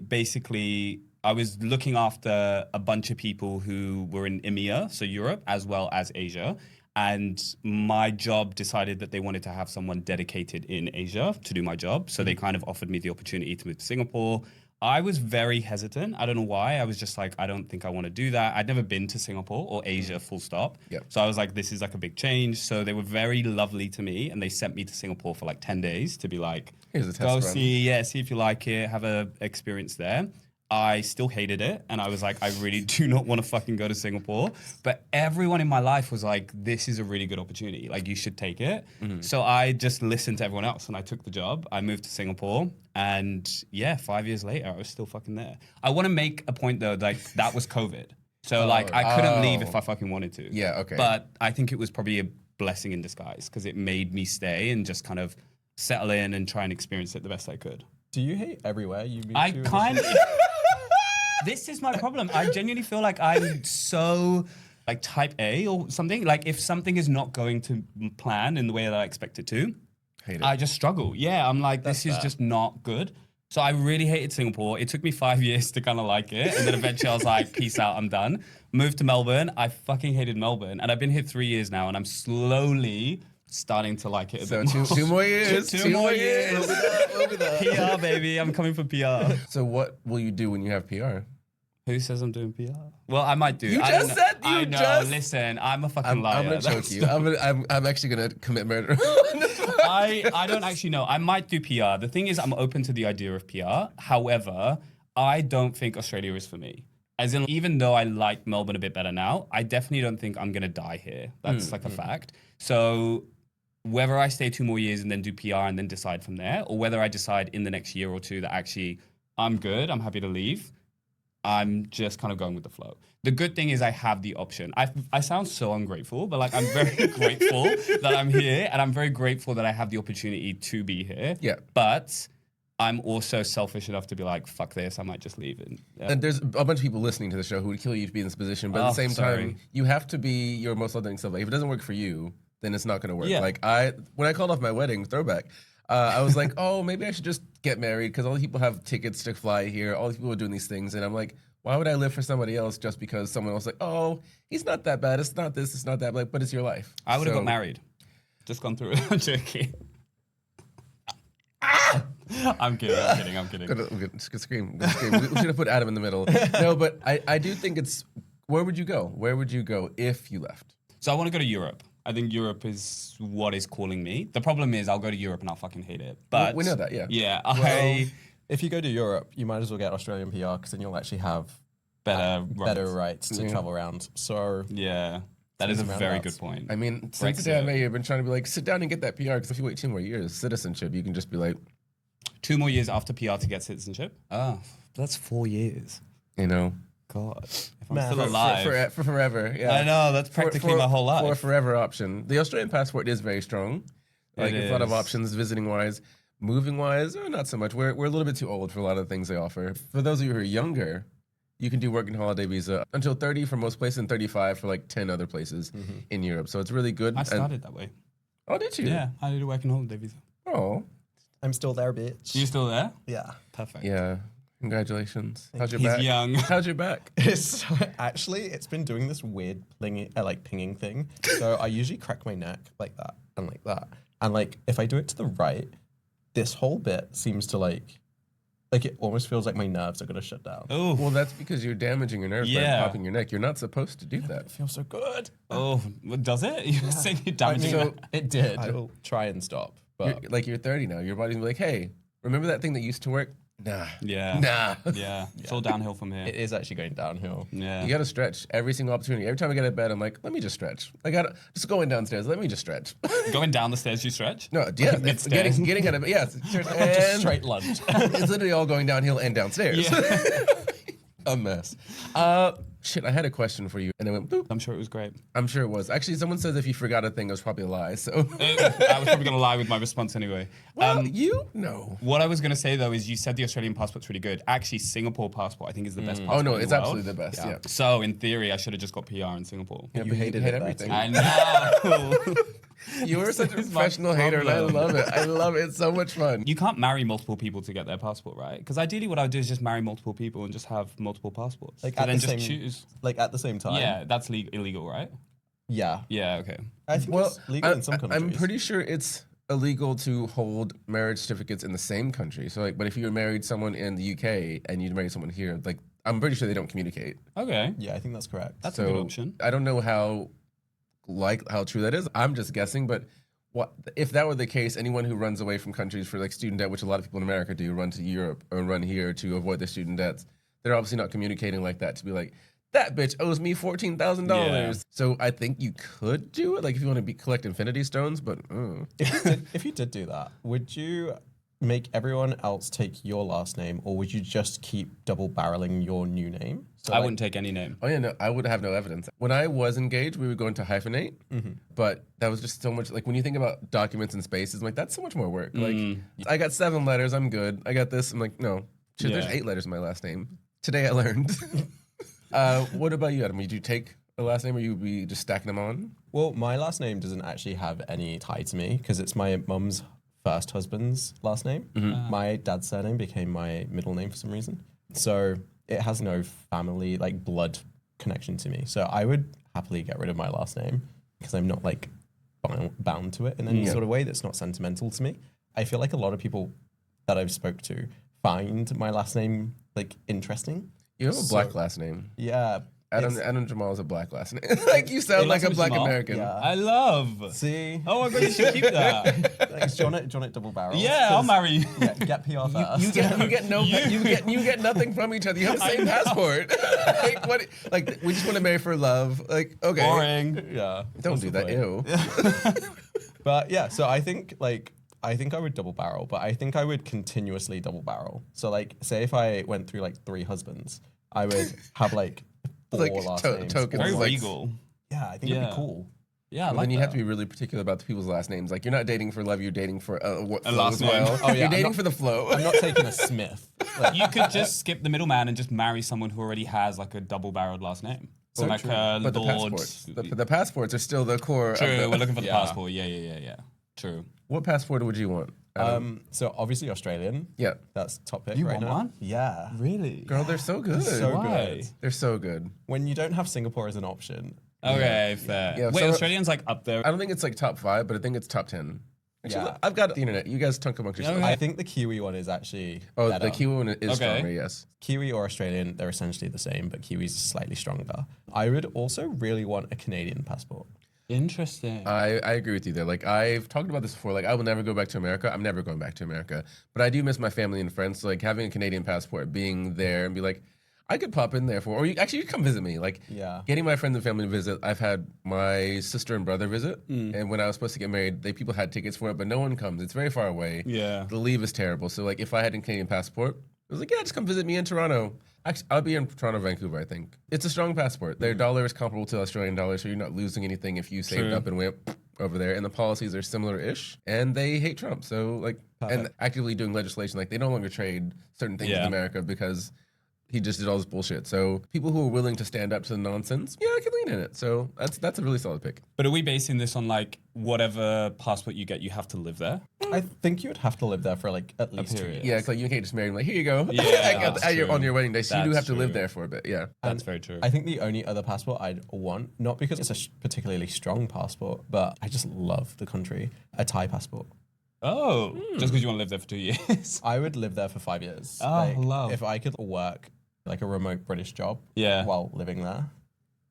Speaker 3: was looking after a bunch of people who were in EMEA, so Europe, as well as Asia. And my job decided that they wanted to have someone dedicated in Asia to do my job. So they kind of offered me the opportunity to move to Singapore. I was very hesitant. I don't know why. I was just like, I don't think I want to do that. I'd never been to Singapore or Asia, full stop. Yep. So I was like, this is like a big change. So they were very lovely to me. And they sent me to Singapore for like 10 days to be like,
Speaker 1: here's a test
Speaker 3: go
Speaker 1: run.
Speaker 3: see if you like it, have a experience there. I still hated it. And I was like, I really do not want to fucking go to Singapore. But everyone in my life was like, this is a really good opportunity. Like, you should take it. Mm-hmm. So I just listened to everyone else and I took the job. I moved to Singapore. And yeah, 5 years later, I was still fucking there. I want to make a point though, like that was COVID. So I couldn't leave if I fucking wanted to.
Speaker 1: Yeah, okay.
Speaker 3: But I think it was probably a blessing in disguise because it made me stay and just kind of settle in and try and experience it the best I could.
Speaker 2: Do you hate everywhere you meet?
Speaker 3: I kind of... This is my problem. I genuinely feel like I'm so like type A or something. Like if something is not going to plan in the way that I expect it to, I just struggle. Yeah, I'm like, this is just not good. So I really hated Singapore. It took me 5 years to kind of like it. And then eventually I was like, peace out, I'm done. Moved to Melbourne. I fucking hated Melbourne. And I've been here 3 years now and I'm slowly starting to like it a bit more.
Speaker 1: Two more years.
Speaker 3: Two more years. PR, baby. I'm coming for PR.
Speaker 1: So what will you do when you have PR?
Speaker 3: Who says I'm doing PR? Well, I might do.
Speaker 1: You
Speaker 3: I
Speaker 1: just said you
Speaker 3: I know.
Speaker 1: Just...
Speaker 3: Listen, I'm a fucking liar.
Speaker 1: I'm gonna choke you. I'm actually gonna commit murder.
Speaker 3: I don't actually know. I might do PR. The thing is, I'm open to the idea of PR. However, I don't think Australia is for me. As in, even though I like Melbourne a bit better now, I definitely don't think I'm gonna die here. That's like a fact. So whether I stay 2 more years and then do PR and then decide from there, or whether I decide in the next year or two that actually I'm good, I'm happy to leave, I'm just kind of going with the flow. The good thing is I have the option. I sound so ungrateful, but like I'm very grateful that I'm here and I'm very grateful that I have the opportunity to be here.
Speaker 1: Yeah.
Speaker 3: But I'm also selfish enough to be like, fuck this, I might just leave it. Yeah.
Speaker 1: And there's a bunch of people listening to the show who would kill you to be in this position, but at the same time, you have to be your most authentic self. Like, if it doesn't work for you, then it's not going to work.
Speaker 3: Yeah.
Speaker 1: Like when I called off my wedding, throwback, I was like, oh, maybe I should just get married because all these people have tickets to fly here. All these people are doing these things. And I'm like, why would I live for somebody else just because someone else like, oh, he's not that bad. It's not this, it's not that. Like, but it's your life.
Speaker 3: I would have got married. Just gone through it. I'm joking. I'm kidding.
Speaker 1: Good scream. We should have put Adam in the middle. No, but I do think it's, where would you go? Where would you go if you left?
Speaker 3: So I want to go to Europe. I think Europe is what is calling me. The problem is I'll go to Europe and I'll fucking hate it. But
Speaker 1: we know that, yeah.
Speaker 3: Yeah.
Speaker 2: Well, if you go to Europe, you might as well get Australian PR because then you'll actually have better rights to travel around. So
Speaker 3: yeah, that is a very good point.
Speaker 1: I mean, since the day I met you, I've been trying to be like, sit down and get that PR because if you wait 2 more years, citizenship, you can just be like,
Speaker 3: 2 more years after PR to get citizenship? Oh, that's 4 years.
Speaker 1: you know,
Speaker 3: God, if I'm still alive.
Speaker 1: for forever. Yeah,
Speaker 3: I know, that's practically my whole life.
Speaker 1: For a forever option. The Australian passport is very strong. Like, it's a lot of options, visiting wise. Moving wise, not so much. We're a little bit too old for a lot of things they offer. For those of you who are younger, you can do working holiday visa until 30 for most places and 35 for like 10 other places in Europe. So it's really good.
Speaker 3: I started that way.
Speaker 1: Oh, did you?
Speaker 3: Yeah, I did a working holiday visa.
Speaker 1: Oh.
Speaker 2: I'm still there, bitch.
Speaker 3: You still there?
Speaker 2: Yeah.
Speaker 3: Perfect.
Speaker 1: Yeah. Congratulations. How's your
Speaker 3: He's
Speaker 1: back?
Speaker 3: young.
Speaker 1: How's your back?
Speaker 2: It's been doing this weird pinging thing. So I usually crack my neck like that and like that. And like if I do it to the right, this whole bit seems to like it almost feels like my nerves are gonna shut down.
Speaker 3: Oh,
Speaker 1: Well, that's because you're damaging your nerves by popping your neck. You're not supposed to do that.
Speaker 2: It feels so good.
Speaker 3: oh, does it? You're saying you're damaging
Speaker 1: So
Speaker 2: It did. I'll try and stop. But
Speaker 1: you're 30 now. Your body's like, hey, remember that thing that used to work? Nah.
Speaker 3: Yeah.
Speaker 1: Nah.
Speaker 3: Yeah. It's all downhill from here.
Speaker 2: it is actually going downhill.
Speaker 3: Yeah.
Speaker 1: You gotta stretch every single opportunity. Every time I get out of bed, I'm like, let me just stretch. I gotta just going downstairs. Let me just stretch.
Speaker 3: Going down the stairs, you stretch?
Speaker 1: No, yeah,
Speaker 3: Mid-stairs.
Speaker 1: getting out of bed. Yes,
Speaker 2: Just
Speaker 1: and
Speaker 2: straight lunge.
Speaker 1: it's literally all going downhill and downstairs.
Speaker 3: Yeah.
Speaker 1: A mess. Shit, I had a question for you, and it went boop.
Speaker 3: I'm sure it was great.
Speaker 1: I'm sure it was. Actually, someone says if you forgot a thing, it was probably a lie. So,
Speaker 3: I was probably going to lie with my response anyway.
Speaker 1: well, you know.
Speaker 3: What I was going to say, though, is you said the Australian passport's really good. Actually, Singapore passport, I think, is the best passport
Speaker 1: Oh no,
Speaker 3: in the
Speaker 1: it's
Speaker 3: world.
Speaker 1: absolutely the best. Yeah.
Speaker 3: So, in theory, I should have just got PR in Singapore.
Speaker 1: Yeah,
Speaker 2: You
Speaker 1: but
Speaker 2: hated
Speaker 1: hate
Speaker 2: it there
Speaker 1: everything.
Speaker 3: I know.
Speaker 1: You were such a
Speaker 3: This is my
Speaker 1: professional hater, and I
Speaker 3: problem.
Speaker 1: love it. I love it. It's so much fun.
Speaker 3: You can't marry multiple people to get their passport, right? Because ideally, what I would do is just marry multiple people and just have multiple passports.
Speaker 2: Like
Speaker 3: So
Speaker 2: at
Speaker 3: then
Speaker 2: the
Speaker 3: just
Speaker 2: same
Speaker 3: choose.
Speaker 2: like at the same time.
Speaker 3: Yeah, that's illegal, right?
Speaker 2: Yeah.
Speaker 3: Yeah, okay.
Speaker 2: I think it's legal in some countries.
Speaker 1: I'm pretty sure it's illegal to hold marriage certificates in the same country. So, like, but if you married someone in the UK and you married someone here, like, I'm pretty sure they don't communicate.
Speaker 3: Okay.
Speaker 2: Yeah, I think that's correct.
Speaker 3: That's
Speaker 1: So
Speaker 3: a good option.
Speaker 1: I don't know how true that is. I'm just guessing, but what if that were the case? Anyone who runs away from countries for like student debt, which a lot of people in America do, run to Europe or run here to avoid their student debts, they're obviously not communicating like that to be like, that bitch owes me $14,000.
Speaker 3: Yeah.
Speaker 1: So I think you could do it, like if you want to collect infinity stones, but
Speaker 2: If you did do that, would you make everyone else take your last name, or would you just keep double barreling your new name? So
Speaker 3: I
Speaker 2: like,
Speaker 3: wouldn't take any name.
Speaker 1: oh yeah, no, I would have no evidence. When I was engaged, we were going to hyphenate, but that was just so much. Like when you think about documents and spaces, I'm like that's so much more work. Like I got 7 letters, I'm good. I got this. I'm like no, shit, there's
Speaker 3: Yeah.
Speaker 1: 8 letters in my last name. Today I learned. What about you, Adam? Would you take a last name, or you be just stacking them on?
Speaker 2: Well, my last name doesn't actually have any tie to me because it's my mum's first husband's last name. My dad's surname became my middle name for some reason. So it has no family, like blood connection to me. So I would happily get rid of my last name because I'm not like bound to it in any sort of way that's not sentimental to me. I feel like a lot of people that I've spoke to find my last name like interesting.
Speaker 1: You have a black last name.
Speaker 2: Yeah.
Speaker 1: Adam Jamal is a black last name. Like you sound like a black
Speaker 3: Jamal?
Speaker 1: American.
Speaker 2: Yeah.
Speaker 3: I love.
Speaker 2: See?
Speaker 3: Oh my god, you should keep that.
Speaker 2: Thanks. Do you want it double barrel?
Speaker 3: Yeah, I'll marry you.
Speaker 2: Yeah, get PR first.
Speaker 1: You get nothing from each other. You have the same passport. Like what? Like we just want to marry for love. Like okay,
Speaker 3: Boring.
Speaker 2: Yeah.
Speaker 1: don't
Speaker 2: what's
Speaker 1: do
Speaker 2: the
Speaker 1: that.
Speaker 2: point?
Speaker 1: Ew.
Speaker 2: But yeah, so I think I would double barrel, but I think I would continuously double barrel. So like, say if I went through like 3 husbands, I would have like 4
Speaker 1: Like
Speaker 2: last
Speaker 1: to-
Speaker 2: names.
Speaker 1: tokens.
Speaker 2: or,
Speaker 3: Very
Speaker 1: like-
Speaker 3: regal.
Speaker 2: Yeah, I think it'd
Speaker 3: Yeah.
Speaker 2: be cool.
Speaker 3: Yeah, I
Speaker 1: Well,
Speaker 3: like
Speaker 1: then you
Speaker 3: that.
Speaker 1: have to be really particular about the people's last names. Like, you're not dating for love, you're dating for what flow
Speaker 3: last
Speaker 1: as
Speaker 3: name.
Speaker 1: well.
Speaker 2: Oh, yeah,
Speaker 1: You're
Speaker 2: I'm
Speaker 1: dating
Speaker 2: not-
Speaker 1: for the flow.
Speaker 2: I'm not taking a Smith. Like,
Speaker 3: You could just skip the middleman and just marry someone who already has like a double-barreled last name.
Speaker 2: So
Speaker 3: like
Speaker 2: true.
Speaker 3: a
Speaker 1: But the
Speaker 3: lord.
Speaker 1: passports, the passports are still the core.
Speaker 3: True,
Speaker 1: Of the,
Speaker 3: we're looking for the
Speaker 2: Yeah.
Speaker 3: passport. Yeah. True.
Speaker 1: What passport would you want?
Speaker 2: so obviously Australian.
Speaker 1: Yeah,
Speaker 2: That's top pick
Speaker 3: You
Speaker 2: right
Speaker 3: want
Speaker 2: now.
Speaker 3: one?
Speaker 2: Yeah.
Speaker 3: Really?
Speaker 1: girl, they're so good.
Speaker 2: So
Speaker 3: Why?
Speaker 2: good.
Speaker 1: They're so good.
Speaker 2: When you don't have Singapore as an option.
Speaker 3: Okay, fair.
Speaker 1: Yeah,
Speaker 3: Wait,
Speaker 1: so-
Speaker 3: Australian's like up there.
Speaker 1: I don't think it's like top 5, but I think it's top 10. Actually,
Speaker 2: Yeah.
Speaker 1: I've got the internet. You guys talk amongst yourselves.
Speaker 3: Okay.
Speaker 2: I think the Kiwi one is actually
Speaker 1: Oh,
Speaker 2: better.
Speaker 1: the Kiwi one is
Speaker 3: Okay.
Speaker 1: stronger, yes.
Speaker 2: Kiwi or Australian, they're essentially the same, but Kiwi's slightly stronger. I would also really want a Canadian passport.
Speaker 3: Interesting.
Speaker 1: I agree with you there. Like, I've talked about this before. Like, I will never go back to America. I'm never going back to America. But I do miss my family and friends. So, like, having a Canadian passport, being there and be like, I could pop in there or you come visit me. Like,
Speaker 2: Yeah.
Speaker 1: getting my friends and family to visit. I've had my sister and brother visit. And when I was supposed to get married, people had tickets for it, but no one comes. It's very far away.
Speaker 3: Yeah.
Speaker 1: The leave is terrible. So, like, if I had a Canadian passport, it was like, yeah, just come visit me in Toronto. Actually, I'll be in Toronto, Vancouver, I think. It's a strong passport. Their dollar is comparable to the Australian dollar, so you're not losing anything if you saved
Speaker 3: True.
Speaker 1: up and went over there. And the policies are similar-ish. And they hate Trump. So, like, and actively doing legislation. Like, they no longer trade certain things in
Speaker 3: Yeah.
Speaker 1: America because he just did all this bullshit. So people who are willing to stand up to the nonsense, yeah, I can lean in it. So that's a really solid pick.
Speaker 3: But are we basing this on like whatever passport you get, you have to live there?
Speaker 2: I think you would have to live there for like at least 2
Speaker 3: period.
Speaker 2: years.
Speaker 1: Yeah, it's like you can't just marry him. Like, here you go.
Speaker 3: Yeah,
Speaker 1: At
Speaker 3: that's
Speaker 1: your-
Speaker 3: true.
Speaker 1: on your wedding day. So you do
Speaker 3: That's
Speaker 1: have to live
Speaker 3: true.
Speaker 1: there for a bit. Yeah.
Speaker 3: That's very true.
Speaker 2: I think the only other passport I'd want, not because it's a particularly strong passport, but I just love the country, a Thai passport.
Speaker 3: Oh, just because you want to live there for 2 years.
Speaker 2: I would live there for 5 years.
Speaker 3: Oh, love.
Speaker 2: If I could work like a remote British job
Speaker 3: Yeah.
Speaker 2: while living there,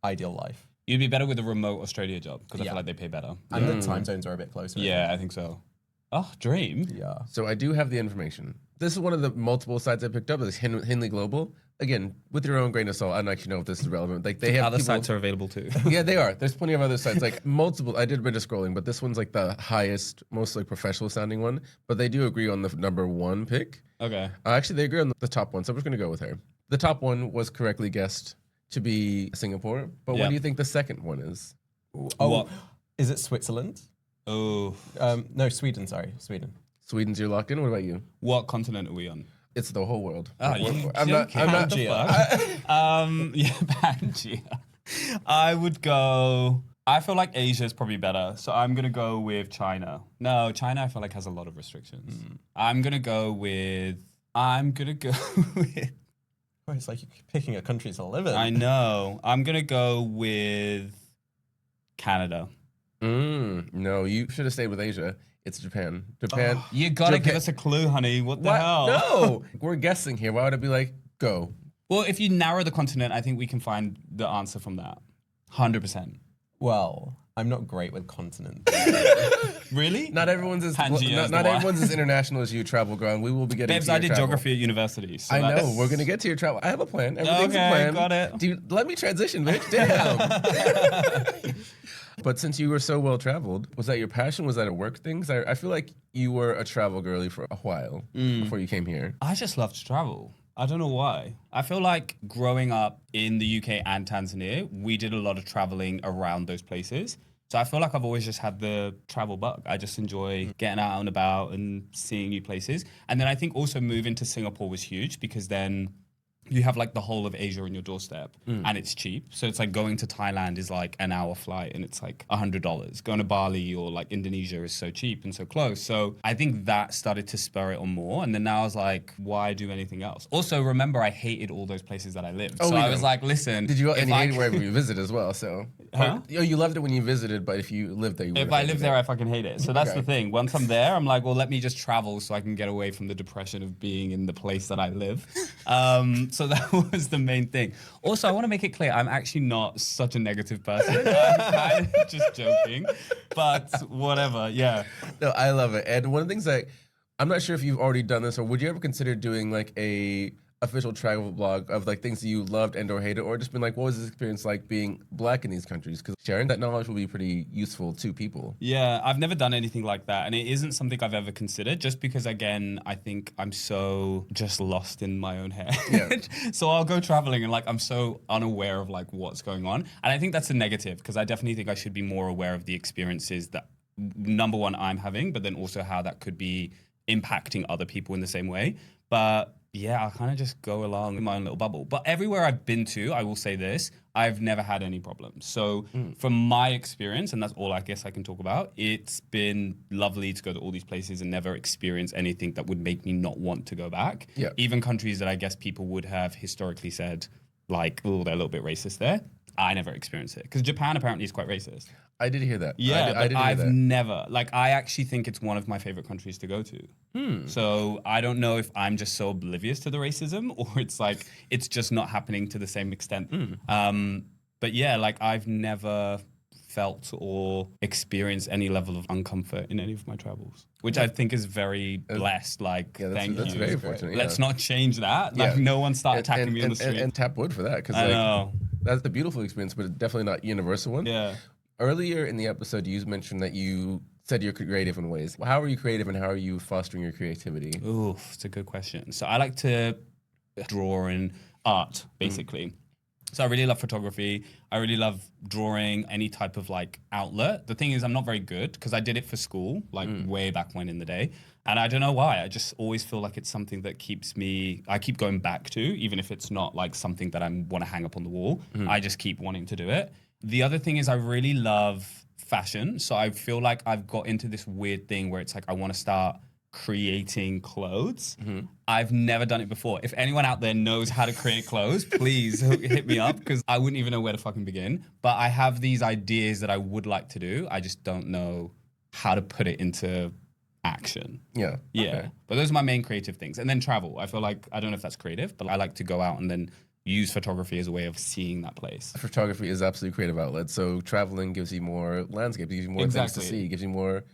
Speaker 2: ideal life.
Speaker 3: You'd be better with a remote Australia job because I
Speaker 2: Yeah.
Speaker 3: feel like they pay better.
Speaker 2: And the time zones are a bit closer. I
Speaker 3: Yeah, I think so. Oh, dream.
Speaker 2: think. Yeah.
Speaker 1: So I do have the information. This is one of the multiple sites I picked up. Is Henley Global. Again, with your own grain of salt. I don't actually know if this is relevant. Like they have
Speaker 3: Other
Speaker 1: people,
Speaker 3: sites are available too.
Speaker 1: Yeah, they are. There's plenty of other sites, like multiple. I did a bit of scrolling, but this one's like the highest, most like professional sounding one. But they do agree on the number 1 pick.
Speaker 3: Okay.
Speaker 1: Actually, they agree on the top one, so I'm just going to go with her. The top one was correctly guessed to be Singapore, but what
Speaker 3: Yeah.
Speaker 1: do you think the second one is?
Speaker 2: Oh,
Speaker 3: What?
Speaker 2: is it Switzerland?
Speaker 3: Oh,
Speaker 2: No, Sweden. Sorry, Sweden.
Speaker 1: Sweden's your locked in. What about you?
Speaker 3: what continent are we on?
Speaker 1: It's the whole world.
Speaker 3: Oh, you
Speaker 1: I'm not.
Speaker 3: joking.
Speaker 1: I'm not.
Speaker 2: Pangea.
Speaker 3: Yeah, Pangea. I would go. I feel like Asia is probably better, so I'm gonna go with China. No, China I feel like has a lot of restrictions. I'm gonna go with.
Speaker 2: Oh, it's like you're picking a country to live in.
Speaker 3: I know. I'm gonna go with Canada.
Speaker 1: No, you should have stayed with Asia. It's Japan. Japan.
Speaker 3: You gotta
Speaker 1: Japan-
Speaker 3: give us a clue, honey. What the
Speaker 1: What?
Speaker 3: hell?
Speaker 1: No, we're guessing here. Why would it be like go?
Speaker 3: Well, if you narrow the continent, I think we can find the answer from that. 100%.
Speaker 2: Well, I'm not great with continents.
Speaker 3: Really?
Speaker 1: Not everyone's as
Speaker 3: Pangea
Speaker 1: not,
Speaker 3: is
Speaker 1: not
Speaker 3: the one.
Speaker 1: everyone's as international as you. Travel ground. We will be getting.
Speaker 3: Babes,
Speaker 1: to
Speaker 3: I
Speaker 1: your
Speaker 3: did
Speaker 1: travel.
Speaker 3: geography at university. So
Speaker 1: I know.
Speaker 3: that's-
Speaker 1: We're gonna get to your travel. I have a plan. Everything's
Speaker 3: Okay,
Speaker 1: a plan.
Speaker 3: got it.
Speaker 1: Dude, let me transition, bitch. Damn. But since you were so well traveled, was that your passion? Was that a work thing? 'Cause I feel like you were a travel girly for a while before you came here.
Speaker 3: I just love to travel. I don't know why. I feel like growing up in the UK and Tanzania, we did a lot of traveling around those places. So I feel like I've always just had the travel bug. I just enjoy getting out and about and seeing new places. And then I think also moving to Singapore was huge because then you have like the whole of Asia on your doorstep and it's cheap. So it's like going to Thailand is like an hour flight and it's like $100. Going to Bali or like Indonesia is so cheap and so close. So I think that started to spur it on more. And then now I was like, why do anything else? Also, remember, I hated all those places that I lived.
Speaker 1: Oh,
Speaker 3: so
Speaker 1: we
Speaker 3: I
Speaker 1: know.
Speaker 3: was like, listen.
Speaker 1: Did you?
Speaker 3: if
Speaker 1: And you
Speaker 3: I
Speaker 1: hated
Speaker 3: c-
Speaker 1: wherever you visited as well. So,
Speaker 3: Huh?
Speaker 1: You loved it when you visited, but if you lived there, you
Speaker 3: If
Speaker 1: would've
Speaker 3: I
Speaker 1: hated
Speaker 3: live
Speaker 1: it.
Speaker 3: there, I fucking hate it. So that's
Speaker 1: Okay.
Speaker 3: the thing. Once I'm there, I'm like, well, let me just travel so I can get away from the depression of being in the place that I live. So that was the main thing. Also, I want to make it clear, I'm actually not such a negative person. I'm kind of just joking, but whatever. Yeah.
Speaker 1: No, I love it. And one of the things that I'm not sure if you've already done this, or would you ever consider doing like a official travel blog of like things that you loved and or hated, or just been like, what was this experience like being Black in these countries? Because sharing that knowledge will be pretty useful to people.
Speaker 3: Yeah, I've never done anything like that. And it isn't something I've ever considered just because, again, I think I'm so just lost in my own head.
Speaker 1: Yeah.
Speaker 3: So I'll go traveling and like I'm so unaware of like what's going on. And I think that's a negative because I definitely think I should be more aware of the experiences that, number one, I'm having, but then also how that could be impacting other people in the same way. But yeah, I kind of just go along in my own little bubble. But everywhere I've been to, I will say this, I've never had any problems. So from my experience, and that's all I guess I can talk about, it's been lovely to go to all these places and never experience anything that would make me not want to go back.
Speaker 1: Yeah.
Speaker 3: Even countries that I guess people would have historically said, like, oh, they're a little bit racist there. I never experienced it. Because Japan apparently is quite racist.
Speaker 1: I did hear that.
Speaker 3: Yeah,
Speaker 1: I did hear
Speaker 3: I've
Speaker 1: that.
Speaker 3: never, like, I actually think it's one of my favorite countries to go to. So I don't know if I'm just so oblivious to the racism or it's like, it's just not happening to the same extent. But yeah, like, I've never felt or experienced any level of uncomfort in any of my travels, which I think is very blessed. Like, thank
Speaker 1: that's
Speaker 3: you.
Speaker 1: very fortunate.
Speaker 3: Let's
Speaker 1: Yeah.
Speaker 3: not change that. Like, no one start attacking me on the street.
Speaker 1: And tap wood for that, because
Speaker 3: I
Speaker 1: like,
Speaker 3: know.
Speaker 1: that's the beautiful experience, but definitely not universal one.
Speaker 3: Yeah.
Speaker 1: Earlier in the episode, you mentioned that you said you're creative in ways. How are you creative, and how are you fostering your creativity?
Speaker 3: Ooh, it's a good question. So I like to draw in art, basically. So I really love photography. I really love drawing, any type of like outlet. The thing is, I'm not very good because I did it for school, like way back when in the day. And I don't know why. I just always feel like it's something that I keep going back to, even if it's not like something that I want to hang up on the wall. I just keep wanting to do it. The other thing is I really love fashion. So I feel like I've got into this weird thing where it's like I want to start creating clothes. I've never done it before. If anyone out there knows how to create clothes, please hit me up because I wouldn't even know where to fucking begin. But I have these ideas that I would like to do. I just don't know how to put it into action.
Speaker 1: Yeah.
Speaker 3: Yeah.
Speaker 1: Okay.
Speaker 3: But those are my main creative things. And then travel. I feel like, I don't know if that's creative, but I like to go out and then use photography as a way of seeing that place.
Speaker 1: Photography is absolutely a creative outlet. So traveling gives you more landscape, gives you more things to see, gives you more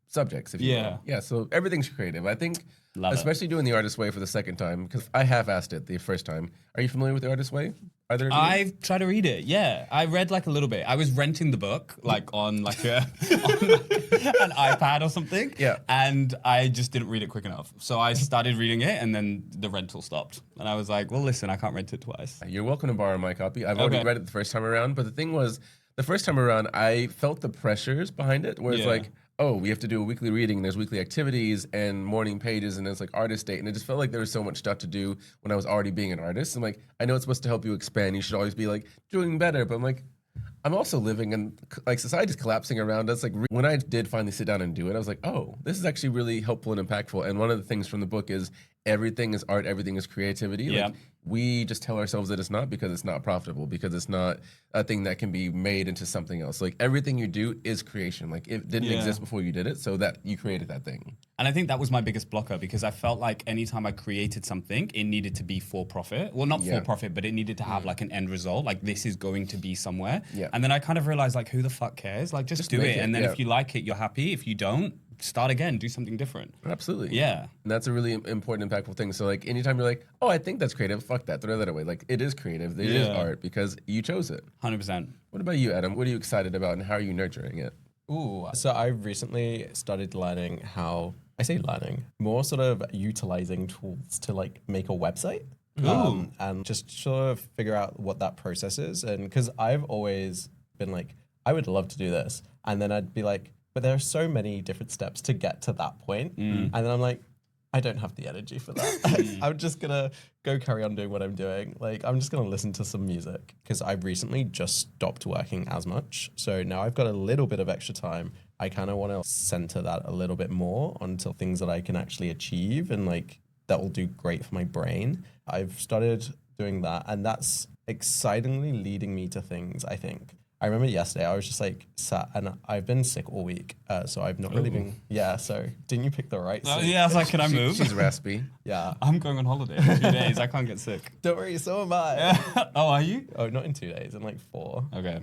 Speaker 1: subjects, if you will. Yeah, so everything's creative. I think, especially doing the artist way for the second time, because I half-assed it the first time. Are you familiar with the artist way? Either of you?
Speaker 3: I've tried to read it, yeah. I read like a little bit. I was renting the book like on like an iPad or something.
Speaker 1: Yeah.
Speaker 3: And I just didn't read it quick enough. So I started reading it and then the rental stopped. And I was like, well, listen, I can't rent it twice.
Speaker 1: You're welcome to borrow my copy. I've already read it the first time around, but the thing was, the first time around, I felt the pressures behind it, where it's like, oh, we have to do a weekly reading, and there's weekly activities and morning pages, and it's like artist day, and it just felt like there was so much stuff to do when I was already being an artist. I'm like, I know it's supposed to help you expand. You should always be like doing better, but I'm like, I'm also living in, like, society's collapsing around us. Like, when I did finally sit down and do it, I was like, oh, this is actually really helpful and impactful. And one of the things from the book is everything is art, everything is creativity.
Speaker 3: Yeah.
Speaker 1: Like, we just tell ourselves that it's not because it's not profitable, because it's not a thing that can be made into something else. Like, everything you do is creation. Like, it didn't exist before you did it, so that you created that thing.
Speaker 3: And I think that was my biggest blocker because I felt like anytime I created something, it needed to be for profit. Well, not for profit, but it needed to have like an end result. Like, this is going to be somewhere.
Speaker 1: Yeah.
Speaker 3: And then I kind of realized, like, who the fuck cares? Like, just do it. And then if you like it, you're happy. If you don't, start again, do something different.
Speaker 1: Absolutely.
Speaker 3: Yeah.
Speaker 1: And that's a really important, impactful thing. So, like, anytime you're like, oh, I think that's creative, fuck that, throw that away. Like, it is creative. It is art because you chose it.
Speaker 3: 100%.
Speaker 1: What about you, Adam? What are you excited about, and how are you nurturing it?
Speaker 2: Ooh, so I recently started learning more sort of utilizing tools to like make a website. And just sort of figure out what that process is. And because I've always been like, I would love to do this. And then I'd be like, but there are so many different steps to get to that point. And then I'm like, I don't have the energy for that. I'm just gonna go carry on doing what I'm doing. Like, I'm just gonna listen to some music because I've recently just stopped working as much. So now I've got a little bit of extra time. I kind of want to center that a little bit more onto things that I can actually achieve and like that will do great for my brain. I've started doing that, and that's excitingly leading me to things, I think. I remember yesterday I was just like sat, and I've been sick all week, so I've not really been. Yeah, so didn't you pick the right?
Speaker 3: Yeah, I was like, can I move?
Speaker 1: She's raspy.
Speaker 2: Yeah,
Speaker 3: I'm going on holiday in 2 days. I can't get sick.
Speaker 2: don't worry, so am I.
Speaker 3: Oh, are you?
Speaker 2: Oh, not in 2 days, in like 4.
Speaker 3: Okay.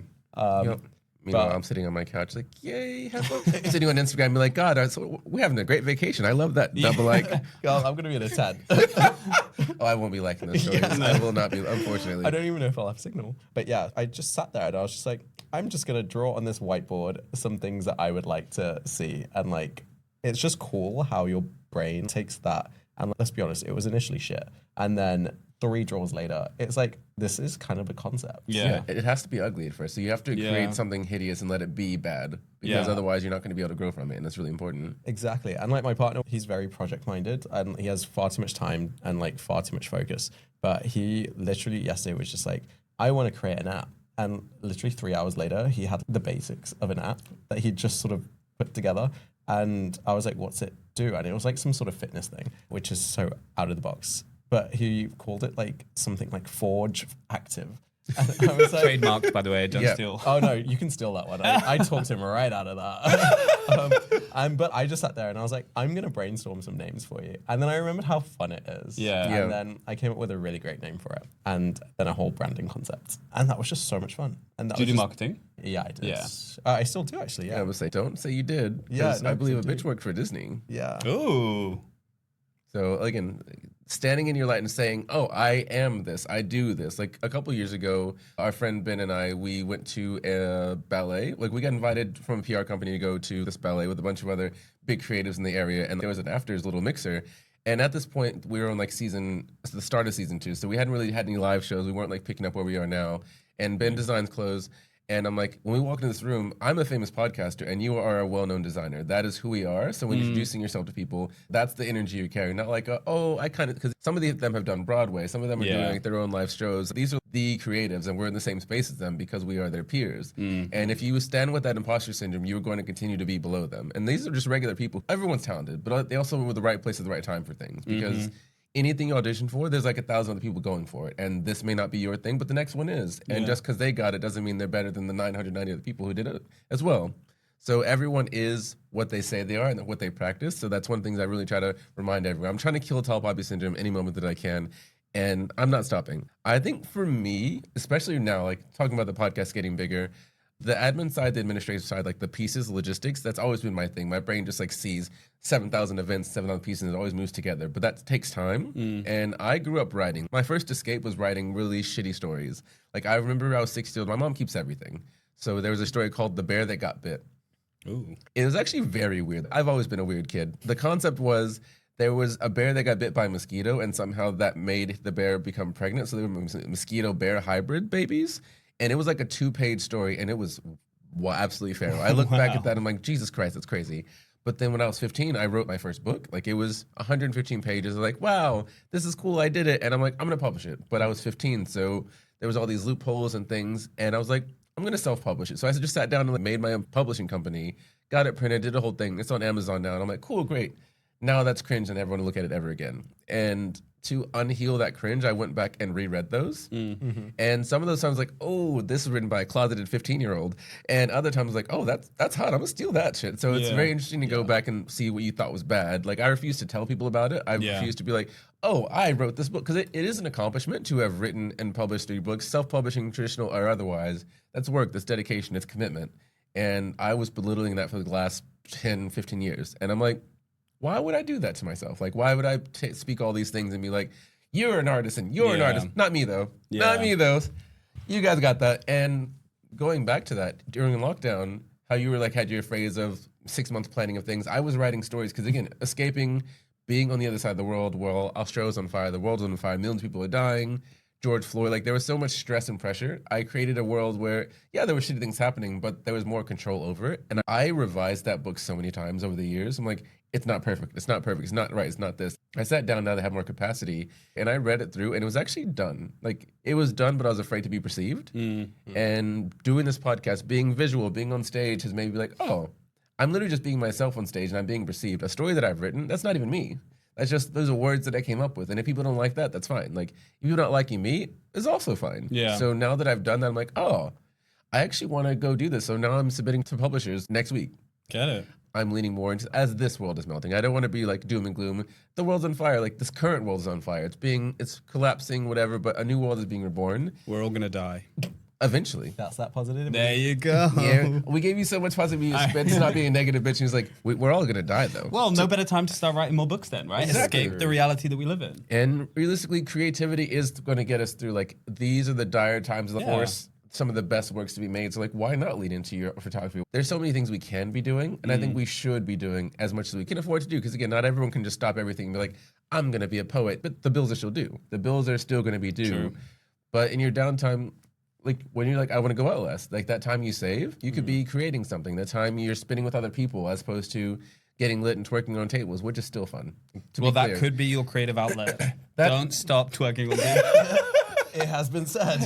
Speaker 1: Meanwhile,
Speaker 2: But-
Speaker 1: I'm sitting on my couch like, yay, have fun. Sitting on Instagram and be like, God, we're having a great vacation. I love that double like.
Speaker 2: Girl, I'm going to be in a 10.
Speaker 1: Oh, I won't be liking those stories.
Speaker 2: Yeah, no.
Speaker 1: I will not be, unfortunately.
Speaker 2: I don't even know if I'll have signal. But yeah, I just sat there and I was just like, I'm just going to draw on this whiteboard some things that I would like to see. And like, it's just cool how your brain takes that. And let's be honest, it was initially shit. And then 3 draws later, it's like, this is kind of a concept.
Speaker 3: Yeah.
Speaker 1: It has to be ugly at first. So you have to
Speaker 3: Yeah.
Speaker 1: create something hideous and let it be bad. Because
Speaker 3: Yeah.
Speaker 1: otherwise you're not going to be able to grow from it. And that's really important.
Speaker 2: Exactly. And like my partner, he's very project minded and he has far too much time and like far too much focus. But he literally yesterday was just like, I want to create an app. And literally 3 hours later, he had the basics of an app that he just sort of put together. And I was like, what's it do? And it was like some sort of fitness thing, which is so out of the box. But he called it like something like Forge Active. And I was like,
Speaker 3: Trademarked, by the way. Don't
Speaker 1: Yeah.
Speaker 3: steal.
Speaker 2: oh no, you can steal that one. I talked him right out of that. But I just sat there and I was like, I'm gonna brainstorm some names for you. And then I remembered how fun it is.
Speaker 3: Yeah.
Speaker 1: Yeah.
Speaker 2: And then I came up with a really great name for it, and then a whole branding concept, and that was just so much fun. And that
Speaker 3: Do you
Speaker 2: was
Speaker 3: do
Speaker 2: just-
Speaker 3: marketing?
Speaker 2: Yeah, I did.
Speaker 3: Yeah.
Speaker 2: I still do actually.
Speaker 1: I
Speaker 2: Yeah.
Speaker 1: would say, don't say you did.
Speaker 2: Yeah,
Speaker 1: 'cause
Speaker 2: no,
Speaker 1: I believe a
Speaker 2: 'cause I
Speaker 1: bitch
Speaker 2: do.
Speaker 1: worked for Disney.
Speaker 2: Yeah.
Speaker 3: Ooh.
Speaker 1: So again, standing in your light and saying, "Oh, I am this. I do this." Like a couple years ago, our friend Ben and I, we went to a ballet. Like we got invited from a PR company to go to this ballet with a bunch of other big creatives in the area, and there was an afters little mixer. And at this point, we were on like the start of season 2, so we hadn't really had any live shows. We weren't like picking up where we are now. And Ben designs clothes. And I'm like, when we walk into this room, I'm a famous podcaster and you are a well-known designer. That is who we are. So when introducing yourself to people, that's the energy you carry. Not like, I kind of, because some of them have done Broadway. Some of them are doing like their own live shows. These are the creatives and we're in the same space as them because we are their peers. And if you stand with that imposter syndrome, you're going to continue to be below them. And these are just regular people. Everyone's talented, but they also were at the right place at the right time for things because anything you audition for, there's like 1,000 other people going for it. And this may not be your thing, but the next one is. And just because they got it doesn't mean they're better than the 990 other people who did it as well. So everyone is what they say they are and what they practice. So that's one of the things I really try to remind everyone. I'm trying to kill tall poppy syndrome any moment that I can. And I'm not stopping. I think for me, especially now, like talking about the podcast getting bigger, the admin side, the administrative side, like the pieces, logistics, that's always been my thing. My brain just like sees 7,000 events, 7,000 pieces, and it always moves together. But that takes time. And I grew up writing. My first escape was writing really shitty stories. Like I remember I was 6 years old. My mom keeps everything. So there was a story called The Bear That Got Bit.
Speaker 3: Ooh.
Speaker 1: It was actually very weird. I've always been a weird kid. The concept was there was a bear that got bit by a mosquito, and somehow that made the bear become pregnant. So they were mosquito-bear hybrid babies. And it was like a 2-page story, and it was absolutely feral. I look back at that, and I'm like, Jesus Christ, that's crazy. But then when I was 15, I wrote my first book. Like it was 115 pages. Like, wow, this is cool. I did it. And I'm like, I'm going to publish it. But I was 15, so there was all these loopholes and things. And I was like, I'm going to self-publish it. So I just sat down and like, made my own publishing company, got it printed, did the whole thing. It's on Amazon now. And I'm like, cool, great. Now that's cringe and everyone will look at it ever again. And to unheal that cringe, I went back and reread those. And some of those times like, oh, this is written by a closeted 15-year-old. And other times like, oh, that's hot. I'm gonna steal that shit. So it's very interesting to go back and see what you thought was bad. Like I refuse to tell people about it. I refuse to be like, oh, I wrote this book. Because it is an accomplishment to have written and published 3 books, self-publishing, traditional or otherwise. That's work, that's dedication, it's commitment. And I was belittling that for the last 10, 15 years. And I'm like, why would I do that to myself? Like, why would I speak all these things and be like, you're an artist and you're an artist. Not me, though. Not me, though. You guys got that. And going back to that, during lockdown, how you were like, had your phrase of 6 months planning of things. I was writing stories because, again, escaping, being on the other side of the world, well, Australia's on fire, the world's on fire, millions of people are dying. George Floyd, like there was so much stress and pressure. I created a world where, yeah, there were shitty things happening, but there was more control over it. And I revised that book so many times over the years. I'm like, it's not perfect. It's not perfect. It's not right. It's not this. I sat down now that I have more capacity and I read it through and it was actually done. Like it was done, but I was afraid to be perceived. And doing this podcast, being visual, being on stage has made me be like, oh, I'm literally just being myself on stage and I'm being perceived. A story that I've written, that's not even me. That's just, those are words that I came up with. And if people don't like that, that's fine. Like, if you're not liking me, it's also fine.
Speaker 3: Yeah.
Speaker 1: So now that I've done that, I'm like, oh, I actually want to go do this. So now I'm submitting to publishers next week.
Speaker 3: Get it.
Speaker 1: I'm leaning more into, as this world is melting. I don't want to be like doom and gloom. The world's on fire. Like, this current world is on fire. It's collapsing, whatever, but a new world is being reborn.
Speaker 3: We're all gonna die.
Speaker 1: Eventually.
Speaker 2: That's that positivity.
Speaker 3: There you go.
Speaker 1: Yeah, we gave you so much positivity. You spent to not being a negative bitch. And he's like, we're all gonna die though.
Speaker 3: Well, no better time to start writing more books then, right?
Speaker 1: Exactly.
Speaker 3: Escape the reality that we live in.
Speaker 1: And realistically, creativity is going to get us through. Like, these are the dire times, of course, some of the best works to be made. So, like, why not lean into your photography? There's so many things we can be doing, and I think we should be doing as much as we can afford to do. Because again, not everyone can just stop everything and be like, I'm going to be a poet. But the bills are still due. The bills are still going to be due.
Speaker 3: True.
Speaker 1: But in your downtime, like when you're like, I want to go out less, like that time you save, you could be creating something. The time you're spending with other people, as opposed to getting lit and twerking on tables, which is still fun.
Speaker 3: Well, that could be your creative outlet. Don't stop twerking on tables.
Speaker 2: It has been said.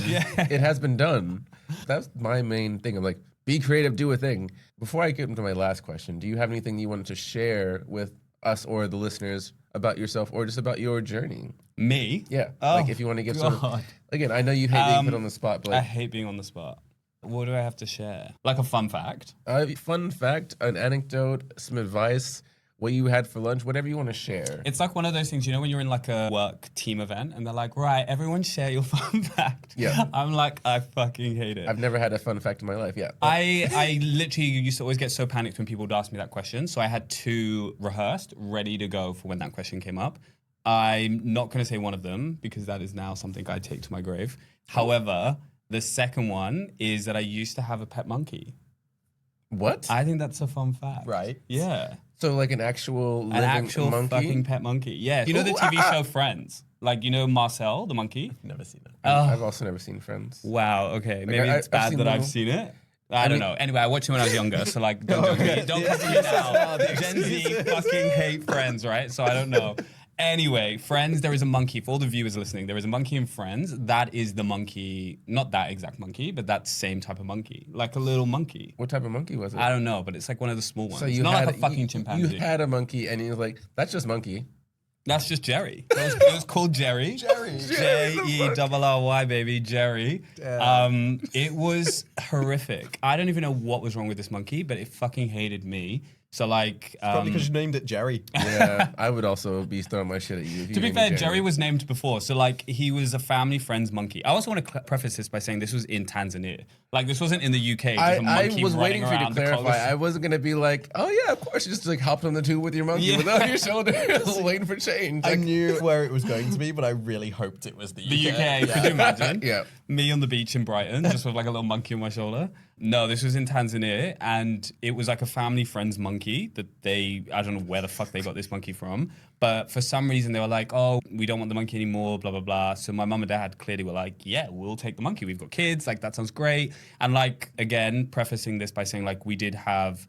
Speaker 1: It has been done. That's my main thing. I'm like, be creative, do a thing. Before I get into my last question, do you have anything you wanted to share with us or the listeners about yourself or just about your journey?
Speaker 3: Me?
Speaker 1: Yeah.
Speaker 3: Oh,
Speaker 1: like if you want to give some.
Speaker 3: God.
Speaker 1: Again, I know you hate being put on the spot, but
Speaker 3: I hate being on the spot. What do I have to share? Like a fun fact?
Speaker 1: fun fact, an anecdote, some advice, what you had for lunch, whatever you want to share.
Speaker 3: It's like one of those things, you know, when you're in like a work team event and they're like, right, everyone share your fun fact.
Speaker 1: Yeah.
Speaker 3: I'm like, I fucking hate it.
Speaker 1: I've never had a fun fact in my life. Yeah.
Speaker 3: I literally used to always get so panicked when people would ask me that question. So I had two rehearsed, ready to go for when that question came up. I'm not going to say one of them because that is now something I take to my grave. However, the second one is that I used to have a pet monkey.
Speaker 1: What?
Speaker 3: I think that's a fun fact.
Speaker 2: Right.
Speaker 3: Yeah.
Speaker 1: So like an actual living
Speaker 3: An actual
Speaker 1: monkey?
Speaker 3: fucking pet monkey. Yeah. You know the TV show Friends? Like, you know Marcel, the monkey?
Speaker 2: Never seen it.
Speaker 1: I've also never seen Friends.
Speaker 3: Wow, okay. Maybe it's
Speaker 1: I've
Speaker 3: bad
Speaker 1: seen
Speaker 3: that I've
Speaker 1: little-
Speaker 3: seen it. I don't know. Anyway, I watched it when I was younger, so like, don't come for me now. Gen Z fucking hate Friends, right? So I don't know. Anyway, Friends, there is a monkey. For all the viewers listening, there is a monkey in Friends. That is the monkey, not that exact monkey, but that same type of monkey. Like a little monkey.
Speaker 1: What type of monkey was it?
Speaker 3: I don't know, but it's like one of the small ones.
Speaker 1: So
Speaker 3: It's
Speaker 1: you
Speaker 3: not
Speaker 1: had
Speaker 3: like a fucking chimpanzee.
Speaker 1: You had a monkey, and he was like, "That's just monkey."
Speaker 3: That's just Jerry. It was called Jerry.
Speaker 2: Jerry.
Speaker 3: Jerry, baby, Jerry. It was horrific. I don't even know what was wrong with this monkey, but it fucking hated me. So like,
Speaker 2: Probably because you named it Jerry.
Speaker 1: Yeah, I would also be throwing my shit at you. If you
Speaker 3: to be
Speaker 1: named me
Speaker 3: fair, Jerry was named before, so like he was a family friend's monkey. I also want to preface this by saying this was in Tanzania. Like this wasn't in the UK. Just a monkey
Speaker 1: I was
Speaker 3: running
Speaker 1: waiting for you to
Speaker 3: around the
Speaker 1: clarify.
Speaker 3: coast.
Speaker 1: I wasn't gonna be like, "Oh yeah, of course." You just like hopped on the tube with your monkey
Speaker 3: Yeah.
Speaker 1: without your shoulder, waiting for change.
Speaker 2: I
Speaker 1: Like,
Speaker 2: knew where it was going to be, but I really hoped it was the UK.
Speaker 3: Could you imagine?
Speaker 1: Yeah.
Speaker 3: Me on the beach in Brighton, just with like a little monkey on my shoulder. No, this was in Tanzania, and it was like a family friend's monkey that I don't know where the fuck they got this monkey from, but for some reason they were like, oh, we don't want the monkey anymore, blah, blah, blah. So my mum and dad clearly were like, yeah, we'll take the monkey. We've got kids, like that sounds great. And like, again, prefacing this by saying like we did have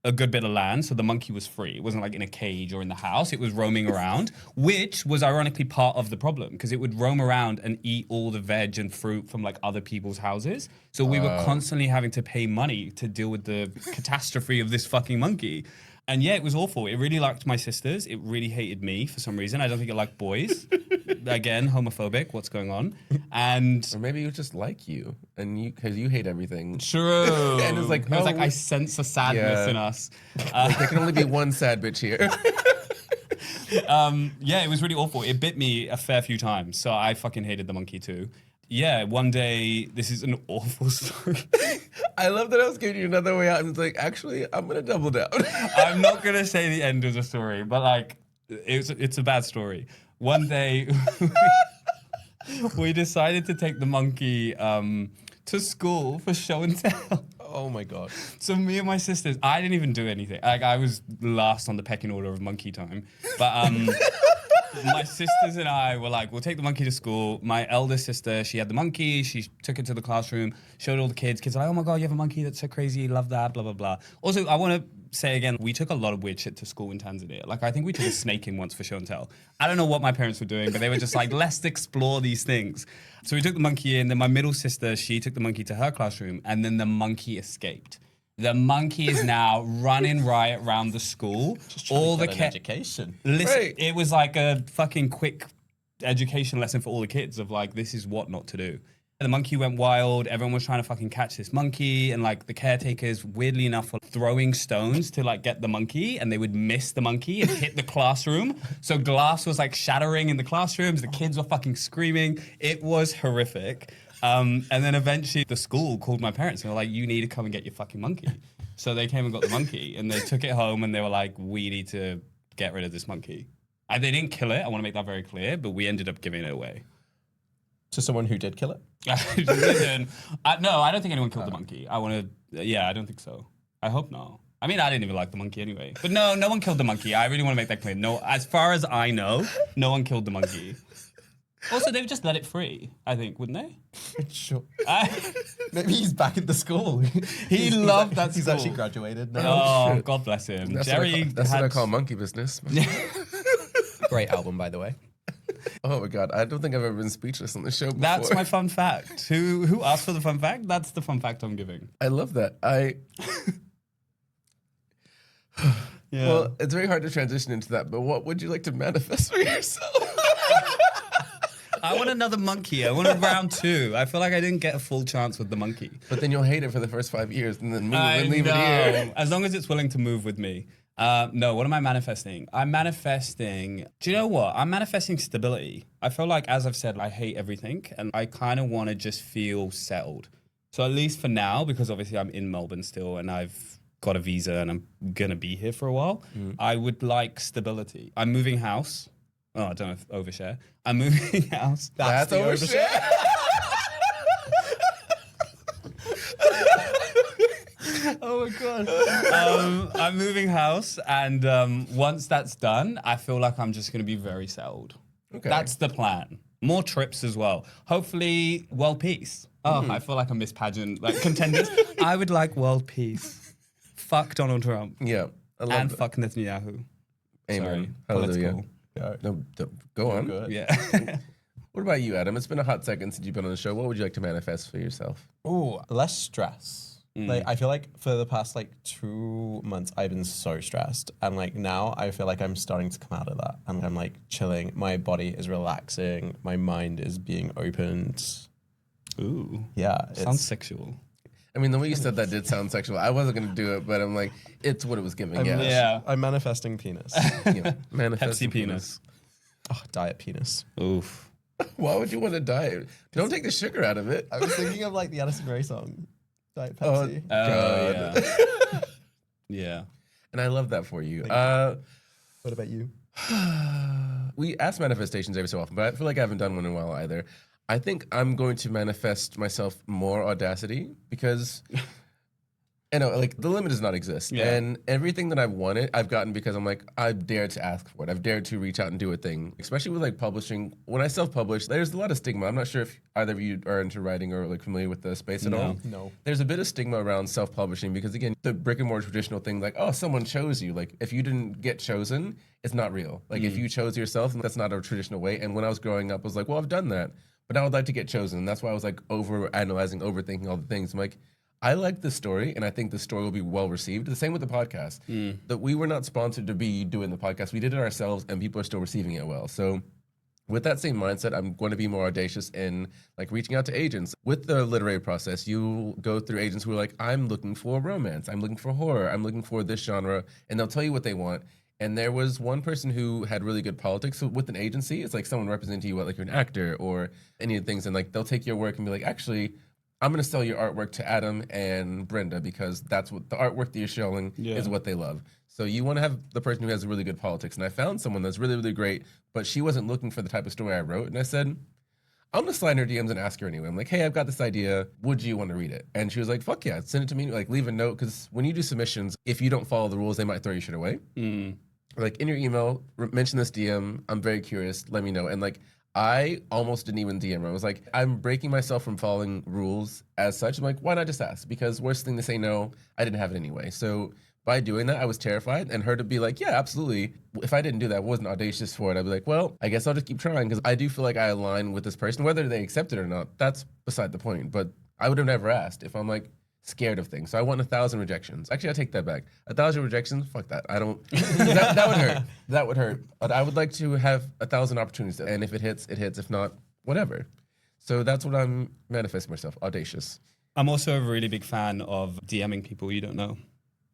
Speaker 3: a good bit of land, so the monkey was free. It wasn't like in a cage or in the house. It was roaming around, which was ironically part of the problem because it would roam around and eat all the veg and fruit from like other people's houses. So we were constantly having to pay money to deal with the catastrophe of this fucking monkey. And yeah, it was awful. It really liked my sisters. It really hated me for some reason. I don't think it liked boys. Again, homophobic. What's going on? And
Speaker 1: or maybe it was just like you, and because you hate everything.
Speaker 3: true.
Speaker 1: And it's like,
Speaker 3: it was
Speaker 1: oh,
Speaker 3: like I sense a sadness in us.
Speaker 1: Like, there can only be one sad bitch here.
Speaker 3: Yeah, it was really awful. It bit me a fair few times, so I fucking hated the monkey too. Yeah, one day, this is an awful story.
Speaker 1: I love that I was giving you another way out, and it's like, actually, I'm gonna double down.
Speaker 3: I'm not gonna say the end of the story, but like, it's a bad story. One day, we decided to take the monkey to school for show and tell.
Speaker 2: Oh my God.
Speaker 3: So me and my sisters, I didn't even do anything. Like I was last on the pecking order of monkey time, but my sisters and I were like, we'll take the monkey to school. My eldest sister, she had the monkey. She took it to the classroom, showed all the kids. Kids are like, oh my God, you have a monkey. That's so crazy. Love that, blah, blah, blah. Also, I want to say again, we took a lot of weird shit to school in Tanzania. Like, I think we took a snake in once for show and tell. I don't know what my parents were doing, but they were just like, let's explore these things. So we took the monkey in. Then my middle sister, she took the monkey to her classroom, and then the monkey escaped. The monkey is now running riot around the school.
Speaker 2: All the education.
Speaker 3: Listen,
Speaker 1: Right.
Speaker 3: it was like a fucking quick education lesson for all the kids of like, this is what not to do. And the monkey went wild. Everyone was trying to fucking catch this monkey. And like the caretakers, weirdly enough, were throwing stones to like get the monkey, and they would miss the monkey and hit the classroom. So glass was like shattering in the classrooms. The kids were fucking screaming. It was horrific. And then eventually the school called my parents and they were like, you need to come and get your fucking monkey. So they came and got the monkey and they took it home and they were like, we need to get rid of this monkey. And they didn't kill it. I want to make that very clear, but we ended up giving it away.
Speaker 2: To someone who did kill it?
Speaker 3: No, I don't think anyone killed the monkey. I don't think so. I hope not. I mean, I didn't even like the monkey anyway. But no one killed the monkey. I really want to make that clear. No, as far as I know, no one killed the monkey. Also, they would just let it free, I think, wouldn't they?
Speaker 2: Sure. Maybe he's back at the school.
Speaker 3: He loved that
Speaker 2: He's
Speaker 3: school.
Speaker 2: actually graduated now.
Speaker 3: Oh, God bless him.
Speaker 1: That's,
Speaker 3: Jerry
Speaker 1: what I call monkey business.
Speaker 2: Great album, by the way.
Speaker 1: Oh my God, I don't think I've ever been speechless on the show before.
Speaker 3: That's my fun fact. Who asked for the fun fact? That's the fun fact I'm giving.
Speaker 1: I love that.
Speaker 3: Yeah.
Speaker 1: Well, it's very hard to transition into that, but what would you like to manifest for yourself?
Speaker 3: I want another monkey. I want a round 2. I feel like I didn't get a full chance with the monkey.
Speaker 1: But then you'll hate it for the first 5 years and then leave it
Speaker 3: know.
Speaker 1: here.
Speaker 3: As long as it's willing to move with me. No, what am I manifesting? I'm manifesting... Do you know what? I'm manifesting stability. I feel like, as I've said, I hate everything and I kind of want to just feel settled. So at least for now, because obviously I'm in Melbourne still and I've got a visa and I'm going to be here for a while, I would like stability. I'm moving house. Oh, I don't know if overshare. I'm moving house.
Speaker 1: That's overshare.
Speaker 3: Oh my God. I'm moving house and once that's done, I feel like I'm just going to be very settled.
Speaker 1: Okay.
Speaker 3: That's the plan. More trips as well. Hopefully world peace. Oh, I feel like a Miss Pageant like contenders. I would like world peace. Fuck Donald Trump.
Speaker 1: Yeah, I love
Speaker 3: And
Speaker 1: that.
Speaker 3: fuck Netanyahu.
Speaker 1: Amen.
Speaker 3: Sorry,
Speaker 1: Hallelujah.
Speaker 3: political.
Speaker 1: No, go on.
Speaker 2: Good.
Speaker 3: Yeah.
Speaker 1: What about you, Adam? It's been a hot second since you've been on the show. What would you like to manifest for yourself?
Speaker 2: Ooh, less stress. Like, I feel like for the past 2 months, I've been so stressed. And now I feel like I'm starting to come out of that. And I'm chilling. My body is relaxing. My mind is being opened.
Speaker 3: Ooh.
Speaker 2: Yeah.
Speaker 3: Sounds sexual.
Speaker 1: I mean, the way you said that did sound sexual. I wasn't going to do it, but I'm like, it's what it was giving.
Speaker 3: Yeah.
Speaker 2: I'm manifesting penis.
Speaker 1: Manifesting
Speaker 3: Pepsi penis.
Speaker 2: Oh, diet penis.
Speaker 3: Oof.
Speaker 1: Why would you want to diet? Don't take the sugar out of it.
Speaker 2: I was thinking of the Addison Rae song. Diet
Speaker 1: Oh,
Speaker 2: Pepsi.
Speaker 1: God.
Speaker 3: Yeah. Yeah.
Speaker 1: And I love that for you.
Speaker 2: What about you?
Speaker 1: We ask manifestations every so often, but I feel like I haven't done one in a while either. I think I'm going to manifest myself more audacity because, the limit does not exist.
Speaker 3: Yeah.
Speaker 1: And everything that I've wanted, I've gotten because I'm I've dared to ask for it. I've dared to reach out and do a thing, especially with publishing. When I self-publish, there's a lot of stigma. I'm not sure if either of you are into writing or familiar with the space at all.
Speaker 2: No.
Speaker 1: There's a bit of stigma around self-publishing because, again, the brick and mortar traditional thing, someone chose you. If you didn't get chosen, it's not real. If you chose yourself, that's not a traditional way. And when I was growing up, I was well, I've done that, but I would like to get chosen. And that's why I was over-analyzing, overthinking all the things. I'm I like the story, and I think the story will be well received. The same with the podcast. That we were not sponsored to be doing the podcast. We did it ourselves, and people are still receiving it well. So with that same mindset, I'm going to be more audacious in reaching out to agents. With the literary process, you go through agents who are I'm looking for romance, I'm looking for horror, I'm looking for this genre, and they'll tell you what they want. And there was one person who had really good politics. So with an agency, it's someone representing you, you're an actor or any of the things, and they'll take your work and be actually, I'm going to sell your artwork to Adam and Brenda because that's what the artwork that you're showing is what they love. So you want to have the person who has really good politics. And I found someone that's really, really great, but she wasn't looking for the type of story I wrote. And I said, I'm going to slide in her DMs and ask her anyway. I'm hey, I've got this idea. Would you want to read it? And she was fuck yeah, send it to me. Leave a note. Because when you do submissions, if you don't follow the rules, they might throw your shit away. In your email, mention this DM. I'm very curious. Let me know. And I almost didn't even DM her. I was I'm breaking myself from following rules as such. I'm why not just ask? Because worst thing to say no, I didn't have it anyway. So by doing that, I was terrified. And her to be yeah, absolutely. If I didn't do that, I wasn't audacious for it. I'd be well, I guess I'll just keep trying because I do feel I align with this person. Whether they accept it or not, that's beside the point. But I would have never asked if I'm scared of things. So I want 1,000 rejections. Actually, I take that back. 1,000 rejections? Fuck that. I don't. that would hurt. That would hurt. But I would like to have 1,000 opportunities. And if it hits, it hits. If not, whatever. So that's what I'm manifesting myself. Audacious.
Speaker 3: I'm also a really big fan of DMing people you don't know.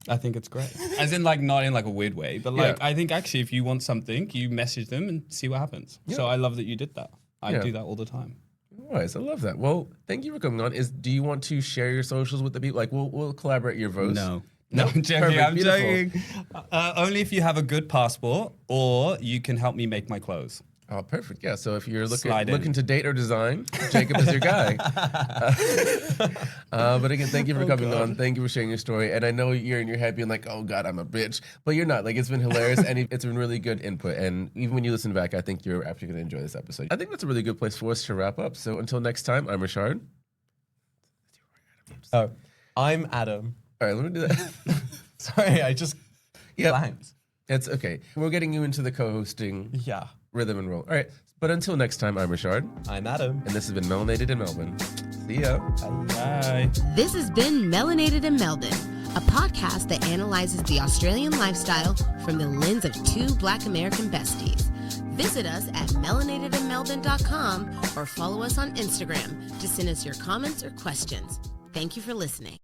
Speaker 3: I think it's great. As in not in a weird way, but I think actually if you want something, you message them and see what happens. Yeah. So I love that you did that. I do that all the time.
Speaker 1: Nice, I love that. Well, thank you for coming on. Do you want to share your socials with the people? Like, we'll collaborate your votes.
Speaker 3: No, I'm joking.
Speaker 1: Perfect,
Speaker 3: I'm
Speaker 1: beautiful.
Speaker 3: joking. Only if you have a good passport, or you can help me make my clothes.
Speaker 1: Oh, perfect. Yeah. So if you're
Speaker 3: Slide in.
Speaker 1: looking to date or design, Jacob is your guy. But again, thank you for coming on. Thank you for sharing your story. And I know you're in your head being like, oh God, I'm a bitch. But you're not. Like, it's been hilarious and it's been really good input. And even when you listen back, I think you're actually going to enjoy this episode. I think that's a really good place for us to wrap up. So until next time, I'm Ri'chard.
Speaker 2: Oh, I'm Adam.
Speaker 1: All right, let me do that.
Speaker 2: Sorry, I just blanked.
Speaker 1: It's okay. We're getting you into the co-hosting
Speaker 2: Yeah.
Speaker 1: rhythm and roll. All right. But until next time, I'm Ri'chard.
Speaker 2: I'm Adam.
Speaker 1: And this has been Melanated in Melbourne. See ya.
Speaker 3: Bye.
Speaker 4: This has been Melanated in Melbourne, a podcast that analyzes the Australian lifestyle from the lens of two Black American besties. Visit us at melanatedinmelbourne.com or follow us on Instagram to send us your comments or questions. Thank you for listening.